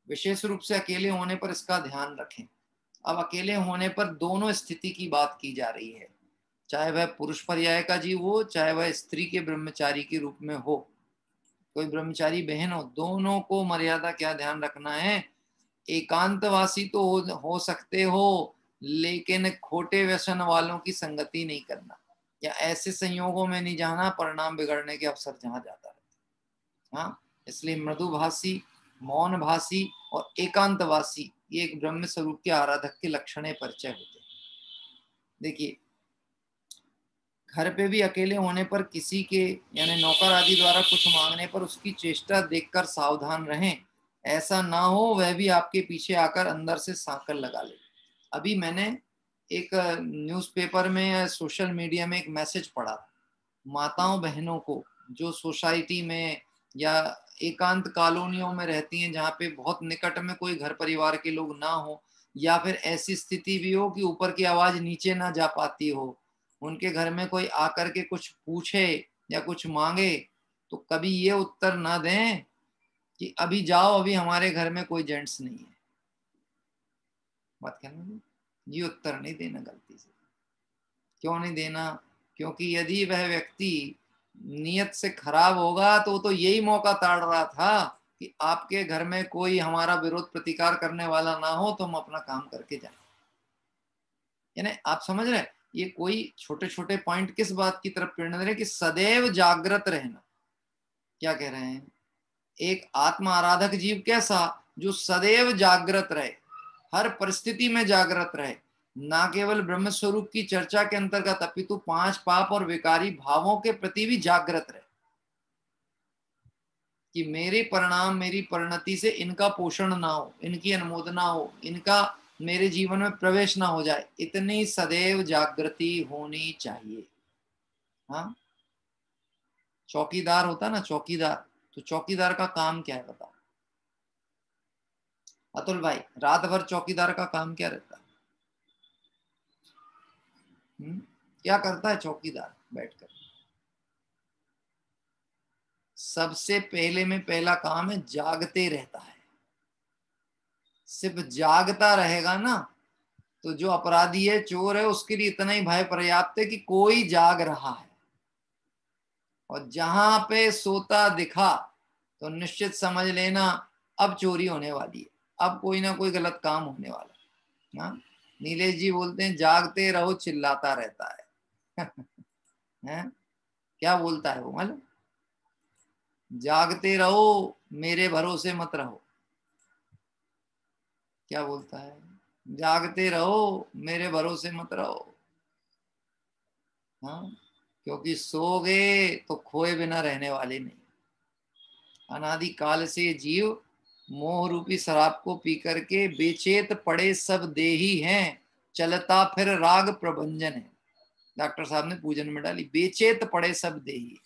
विशेष रूप से अकेले होने पर इसका ध्यान रखें। अब अकेले होने पर दोनों स्थिति की बात की जा रही है, चाहे वह पुरुष पर्याय का जीव हो, चाहे वह स्त्री के ब्रह्मचारी के रूप में हो, कोई ब्रह्मचारी बहन हो, दोनों को मर्यादा क्या ध्यान रखना है। एकांतवासी तो हो सकते हो, लेकिन खोटे व्यसन वालों की संगति नहीं करना, या ऐसे संयोगों में नहीं जाना परिणाम बिगड़ने के अवसर जहां जाता रहता। हाँ, इसलिए मृदुभाषी, मौन भाषी और एकांतवासी ये एक ब्रह्म स्वरूप के आराधक के लक्षण परिचय होते हैं। देखिए, घर पे भी अकेले होने पर किसी के यानी नौकर आदि द्वारा कुछ मांगने पर उसकी चेष्टा देखकर सावधान रहें, ऐसा ना हो वह भी आपके पीछे आकर अंदर से सांकल लगा ले। अभी मैंने एक न्यूज़पेपर में या सोशल मीडिया में एक मैसेज पढ़ा था, माताओं बहनों को जो सोसाइटी में या एकांत कॉलोनियों में रहती हैं, जहाँ पे बहुत निकट में कोई घर परिवार के लोग ना हो, या फिर ऐसी स्थिति भी हो कि ऊपर की आवाज नीचे ना जा पाती हो, उनके घर में कोई आकर के कुछ पूछे या कुछ मांगे तो कभी ये उत्तर ना दें कि अभी जाओ, अभी हमारे घर में कोई जेंट्स नहीं है। बात कहना, ये उत्तर नहीं देना गलती से। क्यों नहीं देना? क्योंकि यदि वह व्यक्ति नियत से खराब होगा तो वो तो यही मौका ताड़ रहा था कि आपके घर में कोई हमारा विरोध प्रतिकार करने वाला ना हो तो हम अपना काम करके जाएं। यानी आप समझ रहे हैं, ये कोई छोटे छोटे पॉइंट किस बात की तरफ प्रेरणा दे रहे हैं कि सदैव जागृत रहना। क्या कह रहे हैं, एक आत्म आराधक जीव कैसा, जो सदैव जागृत रहे, हर परिस्थिति में जागृत रहे, ना केवल ब्रह्म स्वरूप की चर्चा के अंतर्गत अपितु 5 पाप और विकारी भावों के प्रति भी जागृत रहे कि मेरे परिणाम, मेरी परिणति से इनका पोषण ना हो, इनकी अनुमोदना हो, इनका मेरे जीवन में प्रवेश ना हो जाए, इतनी सदैव जागृति होनी चाहिए। हाँ, चौकीदार होता ना, चौकीदार, तो चौकीदार का काम क्या है बताओ अतुल भाई, रात भर चौकीदार का काम क्या रहता है? क्या करता है चौकीदार बैठकर? सबसे पहले में पहला काम है जागते रहता है। सिर्फ जागता रहेगा ना तो जो अपराधी है, चोर है, उसके लिए इतना ही भय पर्याप्त है कि कोई जाग रहा है, और जहां पे सोता दिखा तो निश्चित समझ लेना अब चोरी होने वाली है, अब कोई ना कोई गलत काम होने वाला है। हाँ, नीलेश जी बोलते हैं जागते रहो चिल्लाता रहता है। हैं? क्या बोलता है वो मालूम? जागते रहो मेरे भरोसे मत रहो। क्या बोलता है? जागते रहो मेरे भरोसे मत रहो। हाँ, क्योंकि सोगे तो खोए बिना रहने वाले नहीं। अनादि काल से जीव मोह रूपी शराब को पी करके बेचेत पड़े सब देही हैं, चलता फिर राग प्रभंजन है। डॉक्टर साहब ने पूजन में डाली, बेचेत पड़े सब देही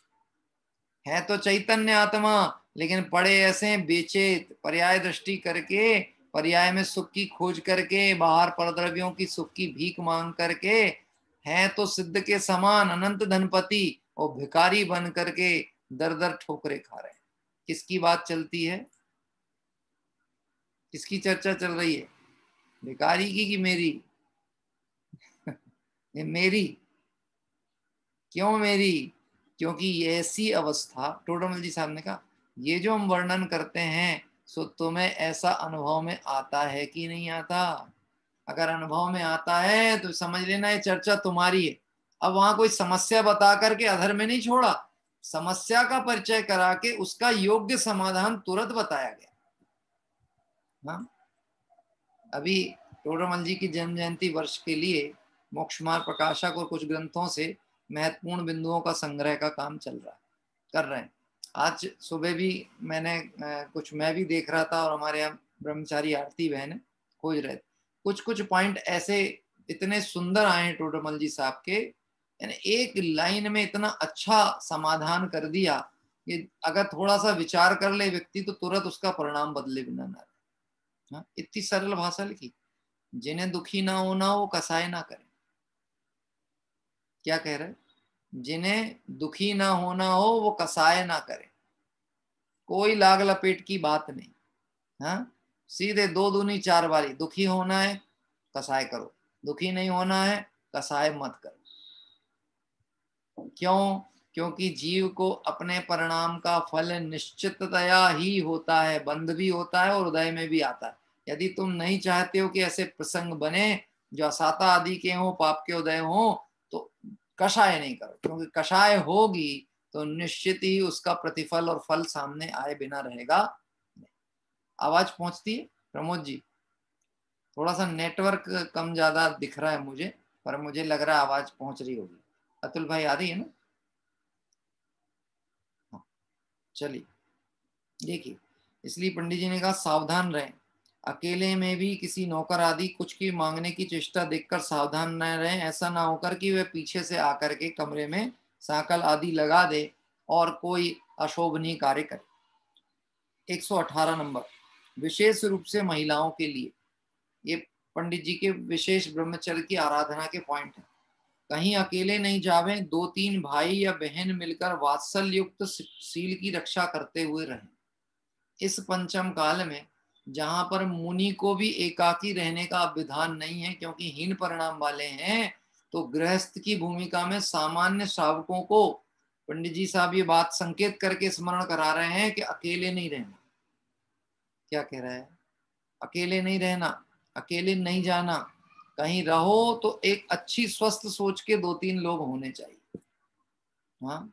है तो चैतन्य आत्मा, लेकिन पड़े ऐसे बेचेत, पर्याय दृष्टि करके, पर्याय में सुख की खोज करके, बाहर परद्रव्यों की सुख की भीख मांग करके, हैं तो सिद्ध के समान अनंत धनपति और भिखारी बन करके दर दर ठोकरे खा रहे हैं। किसकी बात चलती है? किसकी चर्चा चल रही है? भिखारी की कि मेरी? ये मेरी। क्यों मेरी? क्योंकि ऐसी अवस्था, टोडरमल जी साहब ने कहा, ये जो हम वर्णन करते हैं सो तुम्हें ऐसा अनुभव में आता है कि नहीं आता? अगर अनुभव में आता है तो समझ लेना ये चर्चा तुम्हारी है। अब वहां कोई समस्या बता करके अधर में नहीं छोड़ा, समस्या का परिचय करा के उसका योग्य समाधान तुरंत बताया गया। हाँ, अभी टोडरमल जी की जन्म जयंती वर्ष के लिए मोक्ष मार्ग प्रकाशक और कुछ ग्रंथों से महत्वपूर्ण बिंदुओं का संग्रह का काम चल रहा है, कर रहे हैं। आज सुबह भी मैंने कुछ मैं भी देख रहा था और हमारे यहाँ ब्रह्मचारी आरती बहन खोज रहे थे, कुछ कुछ पॉइंट ऐसे इतने सुंदर आए हैं टोडरमल जी साहब के, यानी एक लाइन में इतना अच्छा समाधान कर दिया कि अगर थोड़ा सा विचार कर ले व्यक्ति तो तुरंत उसका परिणाम बदले बिना ना रहे। हाँ, इतनी सरल भाषा लिखी, जिन्हें दुखी ना होना वो कसाय ना करे। क्या कह रहे? जिन्हें दुखी ना होना हो वो कसाय ना करे, कोई लाग लपेट की बात नहीं। हाँ, सीधे 2 दूनी 4 बारी, दुखी होना है कसाय करो, दुखी नहीं होना है कसाय मत करो। क्यों? क्योंकि जीव को अपने परिणाम का फल निश्चिततया ही होता है, बंध भी होता है और उदय में भी आता है। यदि तुम नहीं चाहते हो कि ऐसे प्रसंग बने जो असाता आदि के हो, पाप के उदय हो, तो कषाय नहीं करो, क्योंकि कषाय होगी तो निश्चित ही उसका प्रतिफल और फल सामने आए बिना रहेगा। आवाज पहुंचती है प्रमोद जी? थोड़ा सा नेटवर्क कम ज्यादा दिख रहा है मुझे, पर मुझे लग रहा है आवाज पहुंच रही होगी। अतुल भाई आ रही है ना? हाँ, चलिए देखिए, इसलिए पंडित जी ने कहा सावधान रहें, अकेले में भी किसी नौकर आदि कुछ की मांगने की चेष्टा देखकर सावधान न रहें, ऐसा ना होकर कि वे पीछे से आकर के कमरे में साकल आदि लगा दे और कोई अशोभनीय कार्य करे। 118 नंबर, विशेष रूप से महिलाओं के लिए, ये पंडित जी के विशेष ब्रह्मचर्य की आराधना के पॉइंट है। कहीं अकेले नहीं जावे, 2-3 भाई या बहन मिलकर वात्सल्य युक्त सील की रक्षा करते हुए रहें। इस पंचम काल में जहां पर मुनि को भी एकाकी रहने का विधान नहीं है क्योंकि हीन परिणाम वाले हैं, तो गृहस्थ की भूमिका में सामान्य श्रावकों को पंडित जी साहब ये बात संकेत करके स्मरण करा रहे हैं कि अकेले नहीं रहना। क्या कह रहा है? अकेले नहीं रहना, अकेले नहीं जाना। कहीं रहो तो एक अच्छी स्वस्थ सोच के 2-3 लोग होने चाहिए। हाँ,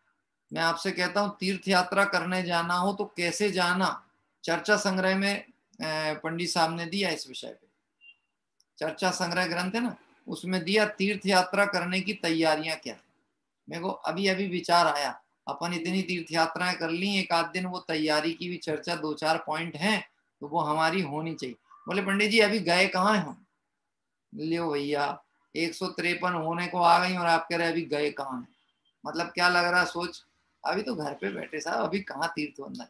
मैं आपसे कहता हूँ तीर्थ यात्रा करने जाना हो तो कैसे जाना, चर्चा संग्रह में पंडित साहब ने दिया इस विषय पे। चर्चा संग्रह ग्रंथ है ना, उसमें दिया तीर्थ यात्रा करने की तैयारियां क्या है। मेरे को अभी अभी विचार आया, अपन इतनी तीर्थ यात्राएं कर ली, एक आध दिन वो तैयारी की भी चर्चा 2-4 पॉइंट हैं तो वो हमारी होनी चाहिए। बोले पंडित जी अभी गए कहाँ हैं हम? लियो भैया 153 होने को आ गई और आप कह रहे अभी गए कहाँ हैं? मतलब क्या लग रहा सोच, अभी तो घर पे बैठे साहब, अभी कहाँ तीर्थ वंदना।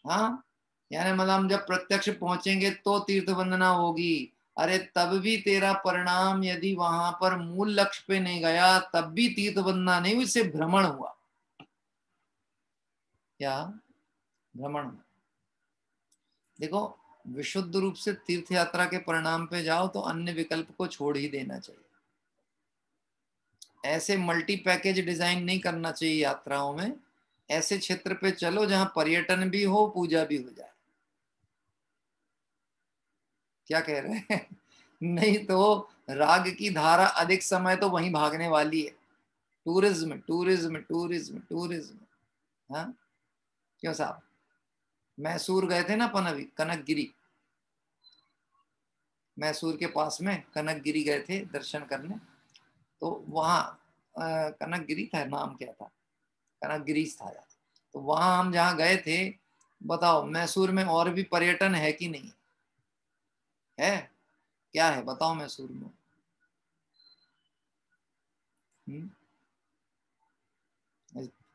हाँ, यानी मतलब हम जब प्रत्यक्ष पहुंचेंगे तो तीर्थ वंदना होगी। अरे तब भी तेरा परिणाम यदि वहां पर मूल लक्ष्य पे नहीं गया तब भी तीर्थ वंदना नहीं हुई, इससे भ्रमण हुआ। क्या भ्रमण हुआ? देखो, विशुद्ध रूप से तीर्थ यात्रा के परिणाम पे जाओ तो अन्य विकल्प को छोड़ ही देना चाहिए। ऐसे मल्टी पैकेज डिजाइन नहीं करना चाहिए यात्राओं में। ऐसे क्षेत्र पे चलो जहां पर्यटन भी हो, पूजा भी हो जाए। क्या कह रहे हैं? नहीं तो राग की धारा अधिक समय तो वहीं भागने वाली है। Tourism tourism tourism tourism. हाँ, क्यों साहब? मैसूर गए थे ना अपन अभी, कनकगिरी, मैसूर के पास में कनकगिरी गए थे दर्शन करने। तो वहाँ कनकगिरी था, नाम क्या था, कनकगिरी था यार। तो वहां हम जहाँ गए थे, बताओ मैसूर में और भी पर्यटन है कि नहीं है? क्या है बताओ मैसूर में? हम्म?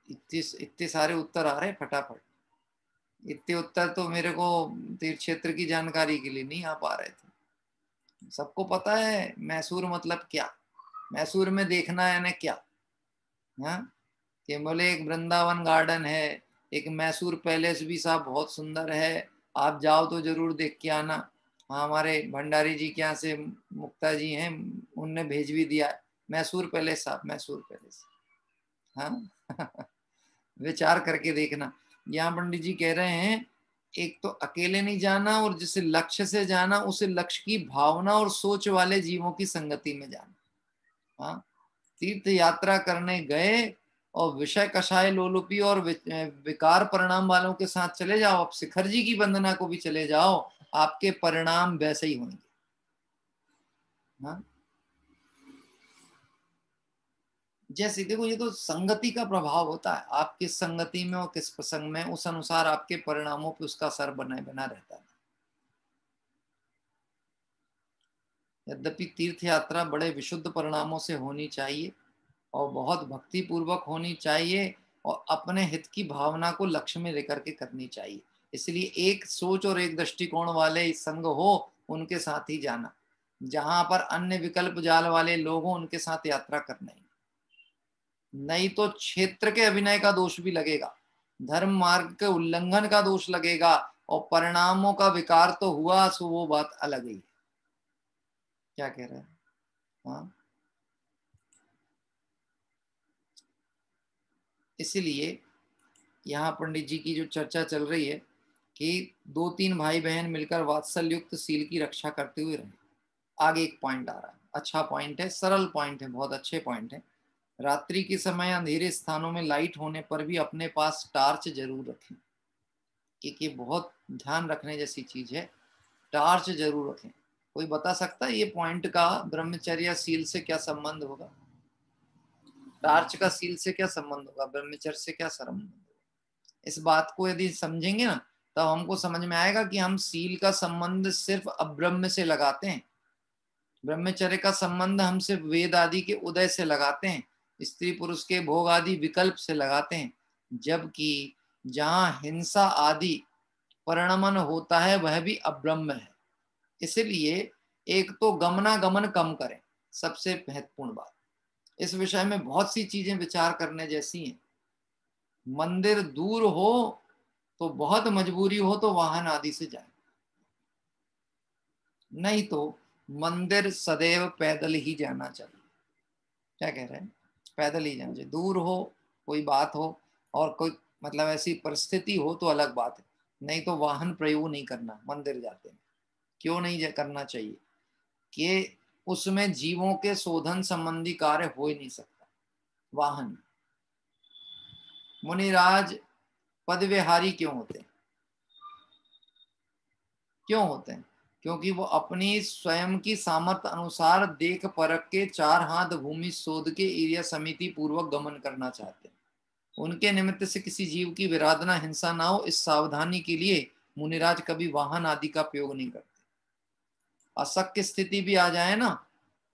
इतने इतने सारे उत्तर आ रहे फटाफट। इतने उत्तर तो मेरे को तीर्थ क्षेत्र की जानकारी के लिए नहीं आ पा रहे थे। सबको पता है मैसूर मतलब क्या, मैसूर में देखना है ना क्या। हाँ, कि बोले एक वृंदावन गार्डन है, एक मैसूर पैलेस भी साहब बहुत सुंदर है, आप जाओ तो जरूर देख के आना। हाँ, हमारे भंडारी जी के यहाँ से मुक्ता जी हैं, उनने भेज भी दिया है। मैसूर पैलेस साहब, मैसूर पैलेस। हाँ विचार करके देखना। यहाँ पंडित जी कह रहे हैं एक तो अकेले नहीं जाना, और जिस लक्ष्य से जाना उस लक्ष्य की भावना और सोच वाले जीवों की संगति में जाना। हाँ, तीर्थ यात्रा करने गए और विषय कषाय लोलुपी और विकार परिणाम वालों के साथ चले जाओ, आप शिखर जी की वंदना को भी चले जाओ, आपके परिणाम वैसे ही होंगे। हाँ, जैसे देखो ये तो संगति का प्रभाव होता है, आप किस संगति में और किस प्रसंग में, उस अनुसार आपके परिणामों पे उसका असर बना बना रहता है। यद्यपि तीर्थ यात्रा बड़े विशुद्ध परिणामों से होनी चाहिए और बहुत भक्ति पूर्वक होनी चाहिए और अपने हित की भावना को लक्ष्य में लेकर के करनी चाहिए। इसलिए एक सोच और एक दृष्टिकोण वाले संग हो उनके साथ ही जाना, जहां पर अन्य विकल्प जाल वाले लोग हों उनके साथ यात्रा करना ही। नहीं तो क्षेत्र के अभिनय का दोष भी लगेगा, धर्म मार्ग के उल्लंघन का दोष लगेगा और परिणामों का विकार तो हुआ, सो वो बात अलग ही है। क्या कह रहे हैं? हाँ, इसीलिए यहाँ पंडित जी की जो चर्चा चल रही है कि 2-3 भाई बहन मिलकर वात्सल्य युक्त सील की रक्षा करते हुए रहे। आगे एक पॉइंट आ रहा है, अच्छा पॉइंट है, सरल पॉइंट है, बहुत अच्छे पॉइंट है। रात्रि के समय अंधेरे स्थानों में लाइट होने पर भी अपने पास टार्च जरूर रखें। एक ये बहुत ध्यान रखने जैसी चीज है, टार्च जरूर रखें। कोई बता सकता है ये पॉइंट का ब्रह्मचर्य सील से क्या संबंध होगा? टार्च का सील से क्या संबंध होगा, ब्रह्मचर्य से क्या संबंध होगा? इस बात को यदि समझेंगे ना तो हमको समझ में आएगा कि हम सील का संबंध सिर्फ अब्रह्म से लगाते हैं, ब्रह्मचर्य का संबंध हम सिर्फ वेद आदि के उदय से लगाते हैं, स्त्री पुरुष के भोग आदि विकल्प से लगाते हैं। जबकि जहां हिंसा आदि परिणमन होता है वह भी अब्रह्म है। इसलिए एक तो गमनागमन कम करें, सबसे महत्वपूर्ण बात। इस विषय में बहुत सी चीजें विचार करने जैसी हैं। मंदिर दूर हो तो बहुत मजबूरी हो तो वाहन आदि से जाए, नहीं तो मंदिर सदैव पैदल ही जाना चाहिए। क्या कह रहे हैं? पैदल ही जाना चाहिए। दूर हो कोई बात हो और कोई मतलब ऐसी परिस्थिति हो तो अलग बात है, नहीं तो वाहन प्रयोग नहीं करना मंदिर जाते हैं। क्यों नहीं करना चाहिए कि उसमें जीवों के शोधन संबंधी कार्य हो ही नहीं सकता। वाहन मुनिराज पद विहारी क्यों होते हैं? क्यों होते हैं? क्योंकि वो अपनी स्वयं की सामर्थ्य अनुसार देख परख के 4 हाथ भूमि शोध के एरिया समिति पूर्वक गमन करना चाहते हैं। उनके निमित्त से किसी जीव की विराधना हिंसा ना हो, इस सावधानी के लिए मुनिराज कभी वाहन आदि का प्रयोग नहीं करते। अशक्य स्थिति भी आ जाए ना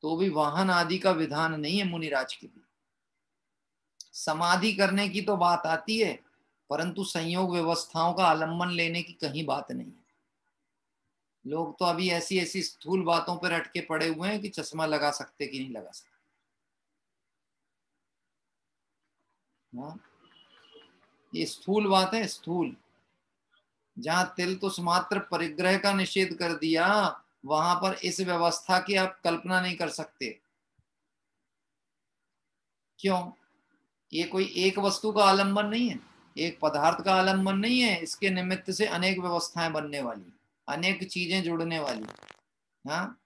तो भी वाहन आदि का विधान नहीं है मुनिराज के लिए। समाधि करने की तो बात आती है, परंतु संयोग व्यवस्थाओं का आलम्बन लेने की कहीं बात नहीं है। लोग तो अभी ऐसी ऐसी स्थूल बातों पर अटके पड़े हुए हैं कि चश्मा लगा सकते कि नहीं लगा सकते। हाँ, ये स्थूल बात है, स्थूल। जहां तिल तुष मात्र परिग्रह का निषेध कर दिया, वहां पर इस व्यवस्था की आप कल्पना नहीं कर सकते। क्यों? ये कोई एक वस्तु का आलंबन नहीं है, एक पदार्थ का आलंबन नहीं है। इसके निमित्त से अनेक व्यवस्थाएं बनने वाली, अनेक चीजें जुड़ने वाली। हाँ,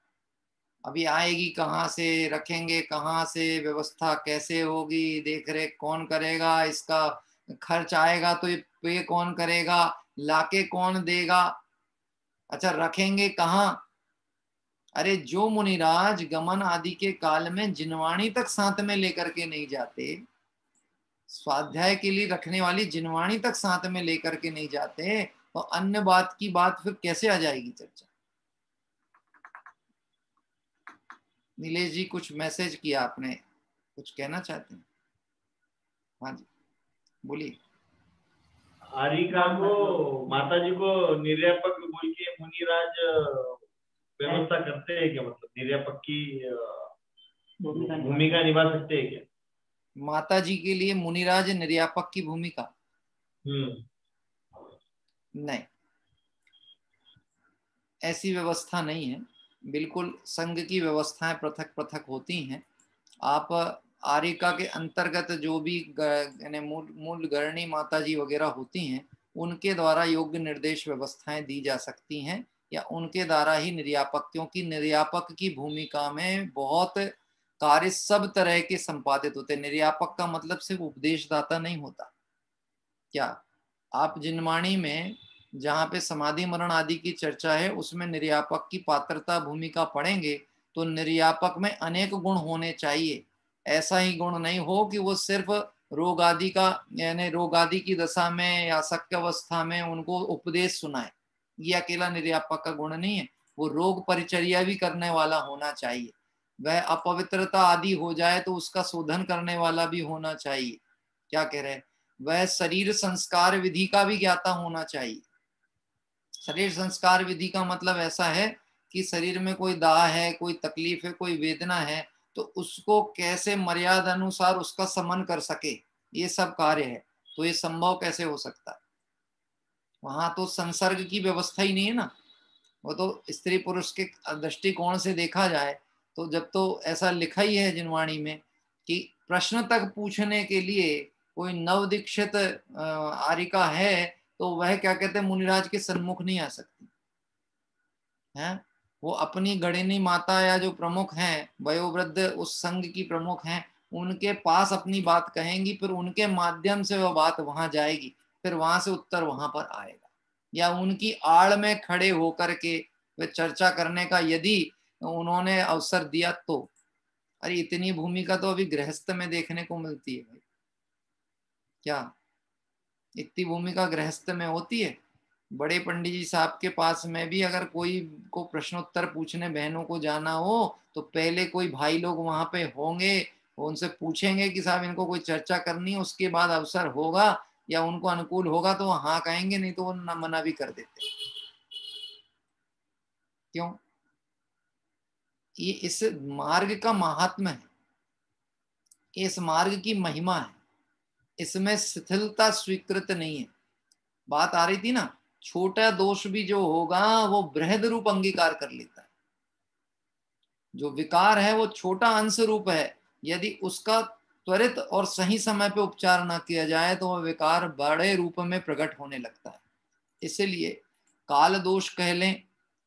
अभी आएगी कहाँ से, रखेंगे कहाँ से, व्यवस्था कैसे होगी, देख रेख कौन करेगा, इसका खर्च आएगा तो ये पे कौन करेगा, लाके कौन देगा, अच्छा रखेंगे कहाँ। अरे जो मुनिराज गमन आदि के काल में जिनवाणी तक साथ में लेकर के नहीं जाते, स्वाध्याय के लिए रखने वाली जिनवाणी तक साथ में लेकर के नहीं जाते, तो अन्य बात की बात फिर कैसे आ जाएगी चर्चा। नीलेश जी कुछ मैसेज किया आपने, कुछ कहना चाहते हैं? हाँ जी बोलिए। आरिका को माता जी को निर्यापक बोल के मुनिराज व्यवस्था करते हैं क्या? मतलब निर्यापक की भूमिका निभा सकते हैं क्या? माता जी के लिए मुनिराज निर्यापक की भूमिका? नहीं, ऐसी व्यवस्था नहीं है। बिल्कुल संघ की व्यवस्थाएं पृथक पृथक होती हैं। आप आरिका के अंतर्गत जो भी मूल गृहिणी माता जी वगैरह होती हैं, उनके द्वारा योग्य निर्देश व्यवस्थाएं दी जा सकती हैं, या उनके द्वारा ही निर्यापक, क्योंकि निर्यापक की भूमिका में बहुत कार्य सब तरह के संपादित होते हैं। निर्यापक का मतलब सिर्फ उपदेशदाता नहीं होता। क्या आप जिनवाणी में जहाँ पे समाधि मरण आदि की चर्चा है, उसमें निर्यापक की पात्रता भूमिका पढ़ेंगे तो निर्यापक में अनेक गुण होने चाहिए। ऐसा ही गुण नहीं हो कि वो सिर्फ रोग आदि का, यानी रोग आदि की दशा में या शक्य अवस्था में उनको उपदेश सुनाए, ये अकेला निर्यापक का गुण नहीं है। वो रोग परिचर्या भी करने वाला होना चाहिए। वह अपवित्रता आदि हो जाए तो उसका शोधन करने वाला भी होना चाहिए। क्या कह रहे हैं? वह शरीर संस्कार विधि का भी ज्ञाता होना चाहिए। शरीर संस्कार विधि का मतलब ऐसा है कि शरीर में कोई दाह है, कोई तकलीफ है, कोई वेदना है, तो उसको कैसे मर्यादा अनुसार उसका समन कर सके, ये सब कार्य है। तो ये संभव कैसे हो सकता है? वहां तो संसर्ग की व्यवस्था ही नहीं है ना। वो तो स्त्री पुरुष के दृष्टिकोण से देखा जाए तो जब तो ऐसा लिखा ही है जिनवाणी में कि प्रश्न तक पूछने के लिए कोई नव दीक्षित आरिका है तो वह क्या कहते हैं, मुनिराज के सन्मुख नहीं आ सकती है। वो अपनी गणिनी माता या जो प्रमुख हैं, वयोवृद्ध उस संघ की प्रमुख हैं, उनके पास अपनी बात कहेंगी, फिर उनके माध्यम से वह बात वहां जाएगी, फिर वहां से उत्तर वहां पर आएगा। या उनकी आड़ में खड़े होकर के वे चर्चा करने का यदि उन्होंने अवसर दिया तो। अरे इतनी भूमिका तो अभी गृहस्थ में देखने को मिलती है भाई। क्या इतनी भूमिका गृहस्थ में होती है? बड़े पंडित जी साहब के पास में भी अगर कोई को प्रश्नोत्तर पूछने बहनों को जाना हो तो पहले कोई भाई लोग वहां पे होंगे, वो उनसे पूछेंगे कि साहब इनको कोई चर्चा करनी है, उसके बाद अवसर होगा या उनको अनुकूल होगा तो वो हाँ कहेंगे, नहीं तो वो मना भी कर देते। क्यों? ये इस मार्ग का महात्म है, इस मार्ग की महिमा है, इसमें शिथिलता स्वीकृत नहीं है। बात आ रही थी ना, छोटा दोष भी जो होगा वो बृहद रूप अंगीकार कर लेता है। जो विकार है वो छोटा अंश रूप है, यदि उसका त्वरित और सही समय पे उपचार न किया जाए तो वह विकार बड़े रूप में प्रकट होने लगता है। इसलिए काल दोष कह लें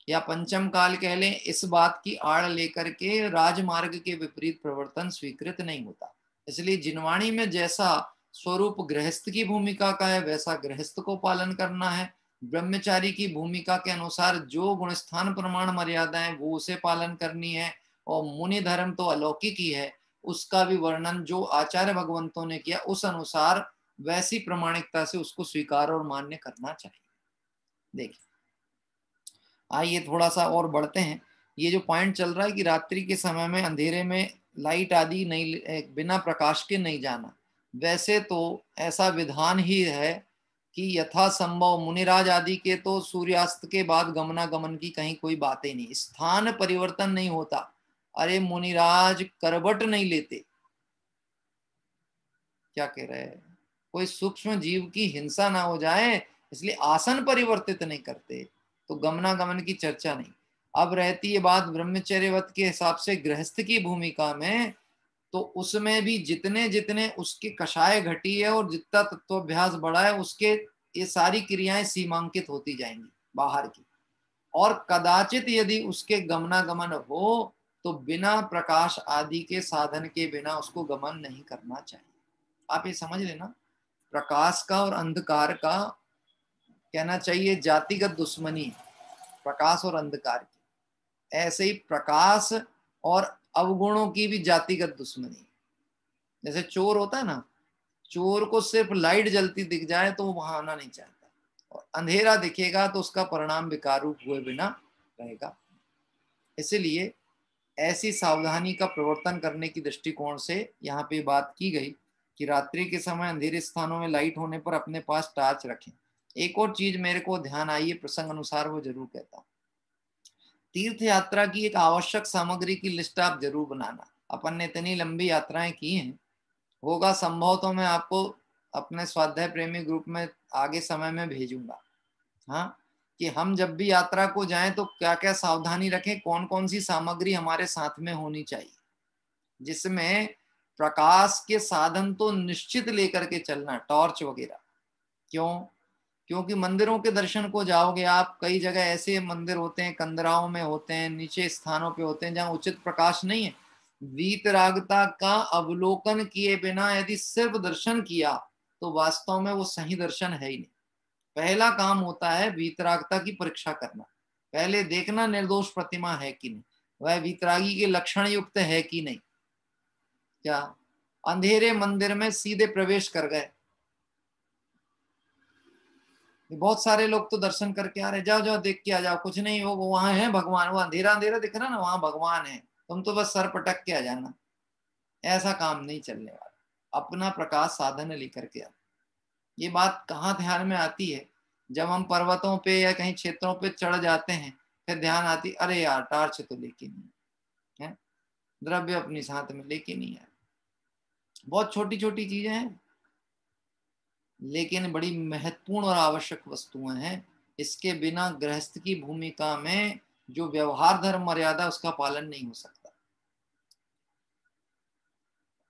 या पंचम काल कह लें, इस बात की आड़ लेकर के राजमार्ग के विपरीत प्रवर्तन स्वीकृत नहीं होता। इसलिए जिनवाणी में जैसा स्वरूप गृहस्थ की भूमिका का है वैसा गृहस्थ को पालन करना है। ब्रह्मचारी की भूमिका के अनुसार जो गुणस्थान प्रमाण मर्यादाएं वो उसे पालन करनी है। और मुनि धर्म तो अलौकिक ही है, उसका भी वर्णन जो आचार्य भगवंतों ने किया उस अनुसार वैसी प्रमाणिकता से उसको स्वीकार और मान्य करना चाहिए। देखिए आइए थोड़ा सा और बढ़ते हैं। ये जो पॉइंट चल रहा है कि रात्रि के समय में अंधेरे में लाइट आदि नहीं, बिना प्रकाश के नहीं जाना, वैसे तो ऐसा विधान ही है कि यथा संभव मुनिराज आदि के तो सूर्यास्त के बाद गमनागमन की कहीं कोई बात ही नहीं, स्थान परिवर्तन नहीं होता। अरे मुनिराज करवट नहीं लेते, क्या कह रहे हैं, कोई सूक्ष्म जीव की हिंसा ना हो जाए इसलिए आसन परिवर्तित नहीं करते, तो गमनागमन की चर्चा नहीं। अब रहती है बात ब्रह्मचर्यवत के हिसाब से गृहस्थ की भूमिका में, तो उसमें भी जितने जितने उसकी कषाय घटी है और जितना तत्वाभ्यास बढ़ा है उसके ये सारी क्रियाएं सीमांकित होती जाएंगी बाहर की। और कदाचित यदि उसके गमनागमन हो तो बिना प्रकाश आदि के साधन के बिना उसको गमन नहीं करना चाहिए। आप ये समझ लेना, प्रकाश का और अंधकार का कहना चाहिए जातिगत दुश्मनी है, प्रकाश और अंधकार की। ऐसे ही प्रकाश और अवगुणों की भी जातिगत दुश्मनी। जैसे चोर होता है ना, चोर को सिर्फ लाइट जलती दिख जाए तो वो वहां आना नहीं चाहता, और अंधेरा दिखेगा तो उसका परिणाम विकार रूप हुए बिना रहेगा। इसलिए ऐसी सावधानी का प्रवर्तन करने की दृष्टिकोण से यहाँ पे बात की गई कि रात्रि के समय अंधेरे स्थानों में लाइट होने पर अपने पास टॉर्च रखें। एक और चीज मेरे को ध्यान आई है प्रसंग अनुसार, वो जरूर कहता हूँ। तीर्थ यात्रा की एक आवश्यक सामग्री की लिस्ट आप जरूर बनाना। अपन ने इतनी लंबी यात्राएं की हैं, होगा संभव तो मैं आपको अपने स्वाध्याय प्रेमी ग्रुप में आगे समय में भेजूंगा, हाँ, कि हम जब भी यात्रा को जाएं तो क्या क्या सावधानी रखें, कौन कौन सी सामग्री हमारे साथ में होनी चाहिए, जिसमें प्रकाश के साधन तो निश्चित लेकर के चलना, टॉर्च वगैरह। क्यों? क्योंकि मंदिरों के दर्शन को जाओगे आप, कई जगह ऐसे मंदिर होते हैं, कंदराओं में होते हैं, नीचे स्थानों पे होते हैं जहाँ उचित प्रकाश नहीं है। वीतरागता का अवलोकन किए बिना यदि सिर्फ दर्शन किया तो वास्तव में वो सही दर्शन है ही नहीं। पहला काम होता है वीतरागता की परीक्षा करना, पहले देखना निर्दोष प्रतिमा है कि नहीं, वह वीतरागी के लक्षण युक्त है कि नहीं। क्या अंधेरे मंदिर में सीधे प्रवेश कर गए, बहुत सारे लोग तो दर्शन करके आ रहे, जाओ जाओ देख के आ जाओ, कुछ नहीं हो, वो वहां है भगवान, वो अंधेरा अंधेरा दिख रहा ना, वहां भगवान है, तुम तो बस सर पटक के आ जाना। ऐसा काम नहीं चलने वाला, अपना प्रकाश साधन लेकर के आ। ये बात कहाँ ध्यान में आती है, जब हम पर्वतों पे या कहीं क्षेत्रों पे चढ़ जाते हैं, फिर ध्यान आती अरे यार टार्च तो लेके नहीं है, द्रव्य अपनी साथ में लेके नहीं है। बहुत छोटी छोटी चीजें हैं लेकिन बड़ी महत्वपूर्ण और आवश्यक वस्तुएं हैं। इसके बिना गृहस्थ की भूमिका में जो व्यवहार धर्म मर्यादा उसका पालन नहीं हो सकता।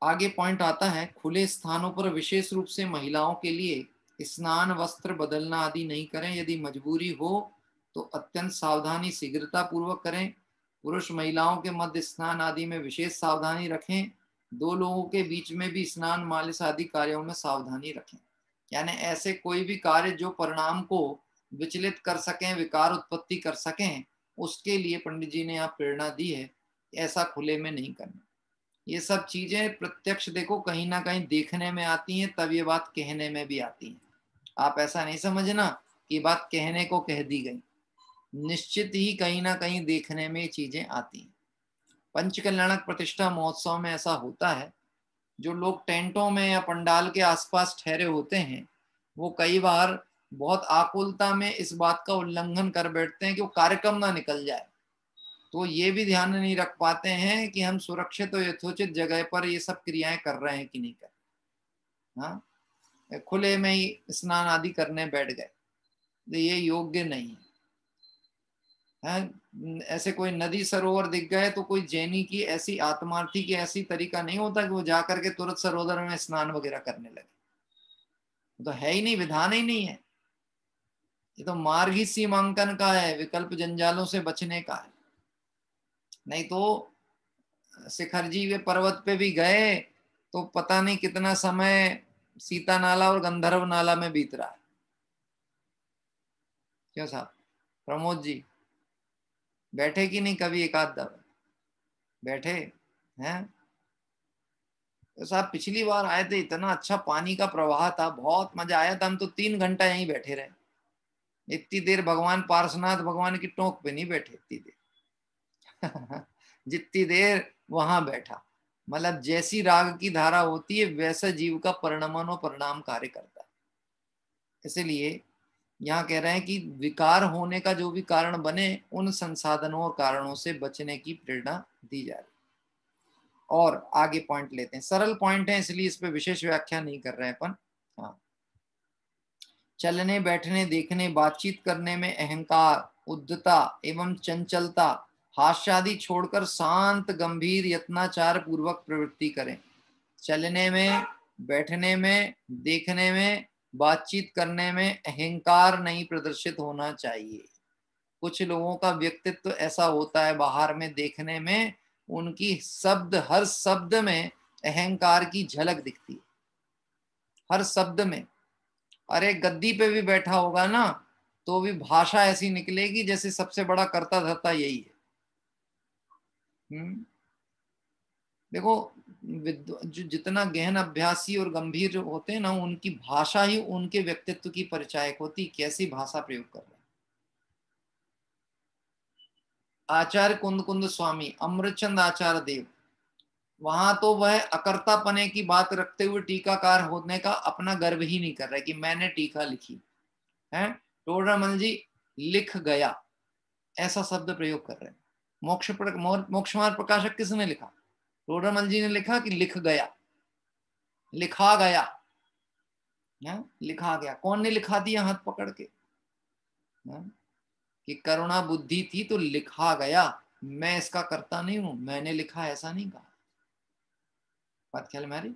आगे पॉइंट आता है, खुले स्थानों पर विशेष रूप से महिलाओं के लिए स्नान वस्त्र बदलना आदि नहीं करें। यदि मजबूरी हो तो अत्यंत सावधानी शीघ्रता पूर्वक करें। पुरुष महिलाओं के मध्य स्नान आदि में विशेष सावधानी रखें। दो लोगों के बीच में भी स्नान मालिश आदि कार्यों में सावधानी रखें। यानी ऐसे कोई भी कार्य जो परिणाम को विचलित कर सकें, विकार उत्पत्ति कर सकें, उसके लिए पंडित जी ने यहाँ प्रेरणा दी है, ऐसा खुले में नहीं करना। ये सब चीजें प्रत्यक्ष देखो कहीं ना कहीं देखने में आती हैं, तब ये बात कहने में भी आती है। आप ऐसा नहीं समझना कि बात कहने को कह दी गई, निश्चित ही कहीं ना कहीं देखने में चीजें आती हैं। पंचकल्याणक प्रतिष्ठा महोत्सव में ऐसा होता है, जो लोग टेंटों में या पंडाल के आसपास ठहरे होते हैं, वो कई बार बहुत आकुलता में इस बात का उल्लंघन कर बैठते हैं कि वो कार्यक्रम ना निकल जाए, तो ये भी ध्यान नहीं रख पाते हैं कि हम सुरक्षित और यथोचित जगह पर ये सब क्रियाएं कर रहे हैं कि नहीं कर रहे। हाँ, खुले में ही स्नान आदि करने बैठ गए, तो ये योग्य नहीं है। है। ऐसे कोई नदी सरोवर दिख गए तो कोई जैनी की ऐसी आत्मार्थी की ऐसी तरीका नहीं होता कि वो जाकर के तुरंत सरोवर में स्नान वगैरह करने लगे। तो है ही नहीं, विधान ही नहीं है। ये तो मार्ग ही सीमांकन का है, विकल्प जंजालों से बचने का है। नहीं तो शिखर जी वे पर्वत पे भी गए तो पता नहीं कितना समय सीता नाला और गंधर्व नाला में बीत रहा है। क्यों साहब प्रमोद जी, बैठे कि नहीं कभी एक आध दफा बैठे हैं? तो साहब पिछली बार आए थे, इतना अच्छा पानी का प्रवाह था, बहुत मजा आया था। हम तो 3 घंटा यहीं बैठे रहे। इतनी देर भगवान पार्श्वनाथ भगवान की टोक पे नहीं बैठे इतनी देर जितनी देर वहां बैठा। मतलब जैसी राग की धारा होती है वैसा जीव का परिणमन और परिणाम कार्य करता है। इसलिए यहाँ कह रहे हैं कि विकार होने का जो भी कारण बने उन संसाधनों और कारणों से बचने की प्रेरणा दी जा रही। और आगे पॉइंट लेते हैं, सरल पॉइंट है इसलिए इस पे विशेष व्याख्या नहीं कर रहे हैं अपन। हाँ, चलने बैठने देखने बातचीत करने में अहंकार उद्धता एवं चंचलता हास्यादि छोड़कर शांत गंभीर यत्नाचार पूर्वक प्रवृत्ति करें। चलने में बैठने में देखने में बातचीत करने में अहंकार नहीं प्रदर्शित होना चाहिए। कुछ लोगों का व्यक्तित्व ऐसा होता है, बाहर में देखने में उनकी शब्द हर शब्द में अहंकार की झलक दिखती है, हर शब्द में। अरे गद्दी पे भी बैठा होगा ना तो भी भाषा ऐसी निकलेगी जैसे सबसे बड़ा कर्ता धर्ता यही है। देखो जो जितना गहन अभ्यासी और गंभीर होते हैं ना उनकी भाषा ही उनके व्यक्तित्व की परिचायक होती, कैसी भाषा प्रयोग कर रहे हैं। आचार्य कुंद कुंद स्वामी अमृतचंद आचार्य देव, वहां तो वह अकर्तापने की बात रखते हुए टीकाकार होने का अपना गर्व ही नहीं कर रहे कि मैंने टीका लिखी है। टोडरमल जी लिख गया ऐसा शब्द प्रयोग कर रहे हैं। मोक्ष मार्ग प्रकाशक किसने लिखा? टोडरमल जी ने लिखा कि लिख गया, लिखा गया है? लिखा गया। कौन ने लिखा दिया हाथ पकड़ के? है? कि करुणा बुद्धि थी तो लिखा गया, मैं इसका करता नहीं हूं, मैंने लिखा ऐसा नहीं कहा। बात ख्याल में आ रही?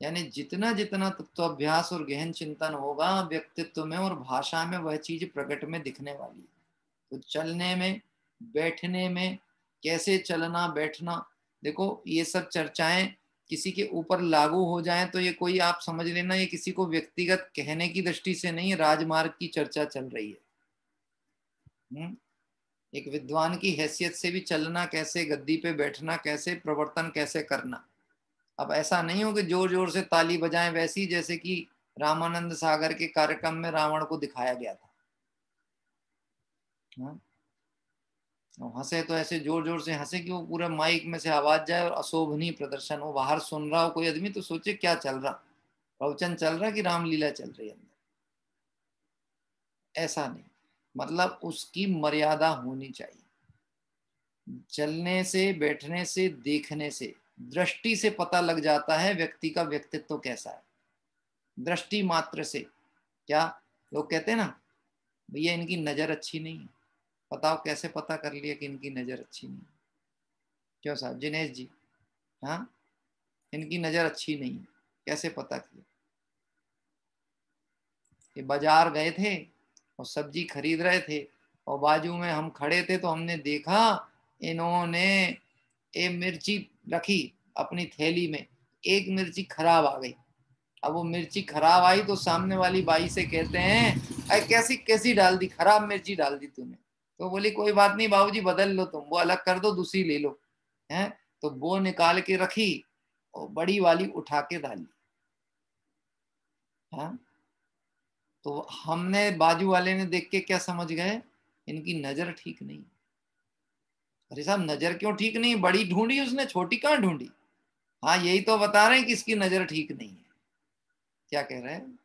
यानी जितना जितना तत्वाभ्यास और गहन चिंतन होगा व्यक्तित्व में और भाषा में वह चीज प्रकट में दिखने वाली है। तो चलने में बैठने में कैसे चलना बैठना, देखो ये सब चर्चाएं किसी के ऊपर लागू हो जाएं तो ये कोई आप समझ लेना ये किसी को व्यक्तिगत कहने की दृष्टि से नहीं, राजमार्ग की चर्चा चल रही है। एक विद्वान की हैसियत से भी चलना कैसे, गद्दी पे बैठना कैसे, प्रवर्तन कैसे करना। अब ऐसा नहीं हो कि जोर जोर से ताली बजाएं, वैसी जैसे कि रामानंद सागर के कार्यक्रम में रावण को दिखाया गया था। हंसे तो ऐसे जोर जोर से हंसे कि वो पूरे माइक में से आवाज जाए और अशोभनीय प्रदर्शन हो, बाहर सुन रहा हो कोई आदमी तो सोचे क्या चल रहा, प्रवचन चल रहा कि रामलीला चल रही है अंदर। ऐसा नहीं, मतलब उसकी मर्यादा होनी चाहिए। चलने से बैठने से देखने से दृष्टि से पता लग जाता है व्यक्ति का व्यक्तित्व कैसा है। दृष्टि मात्र से। क्या लोग कहते हैं ना भैया इनकी नजर अच्छी नहीं है, बताओ कैसे पता कर लिया कि इनकी नजर अच्छी नहीं है? क्यों साहब जिनेश जी? हाँ, इनकी नजर अच्छी नहीं है, कैसे पता किया? कि बाजार गए थे और सब्जी खरीद रहे थे और बाजू में हम खड़े थे तो हमने देखा इन्होंने एक मिर्ची रखी अपनी थैली में, एक मिर्ची खराब आ गई। अब वो मिर्ची खराब आई तो सामने वाली बाई से कहते हैं अरे कैसी कैसी डाल दी, खराब मिर्ची डाल दी तूने। तो बोली कोई बात नहीं बाबूजी बदल लो, तुम वो अलग कर दो दूसरी ले लो। है तो वो निकाल के रखी और बड़ी वाली उठा के डाली। हाँ तो हमने बाजू वाले ने देख के क्या समझ गए, इनकी नजर ठीक नहीं। अरे साहब नजर क्यों ठीक नहीं, बड़ी ढूंढी उसने, छोटी कहाँ ढूंढी? हाँ यही तो बता रहे हैं कि इसकी नजर ठीक नहीं है। क्या कह रहे हैं?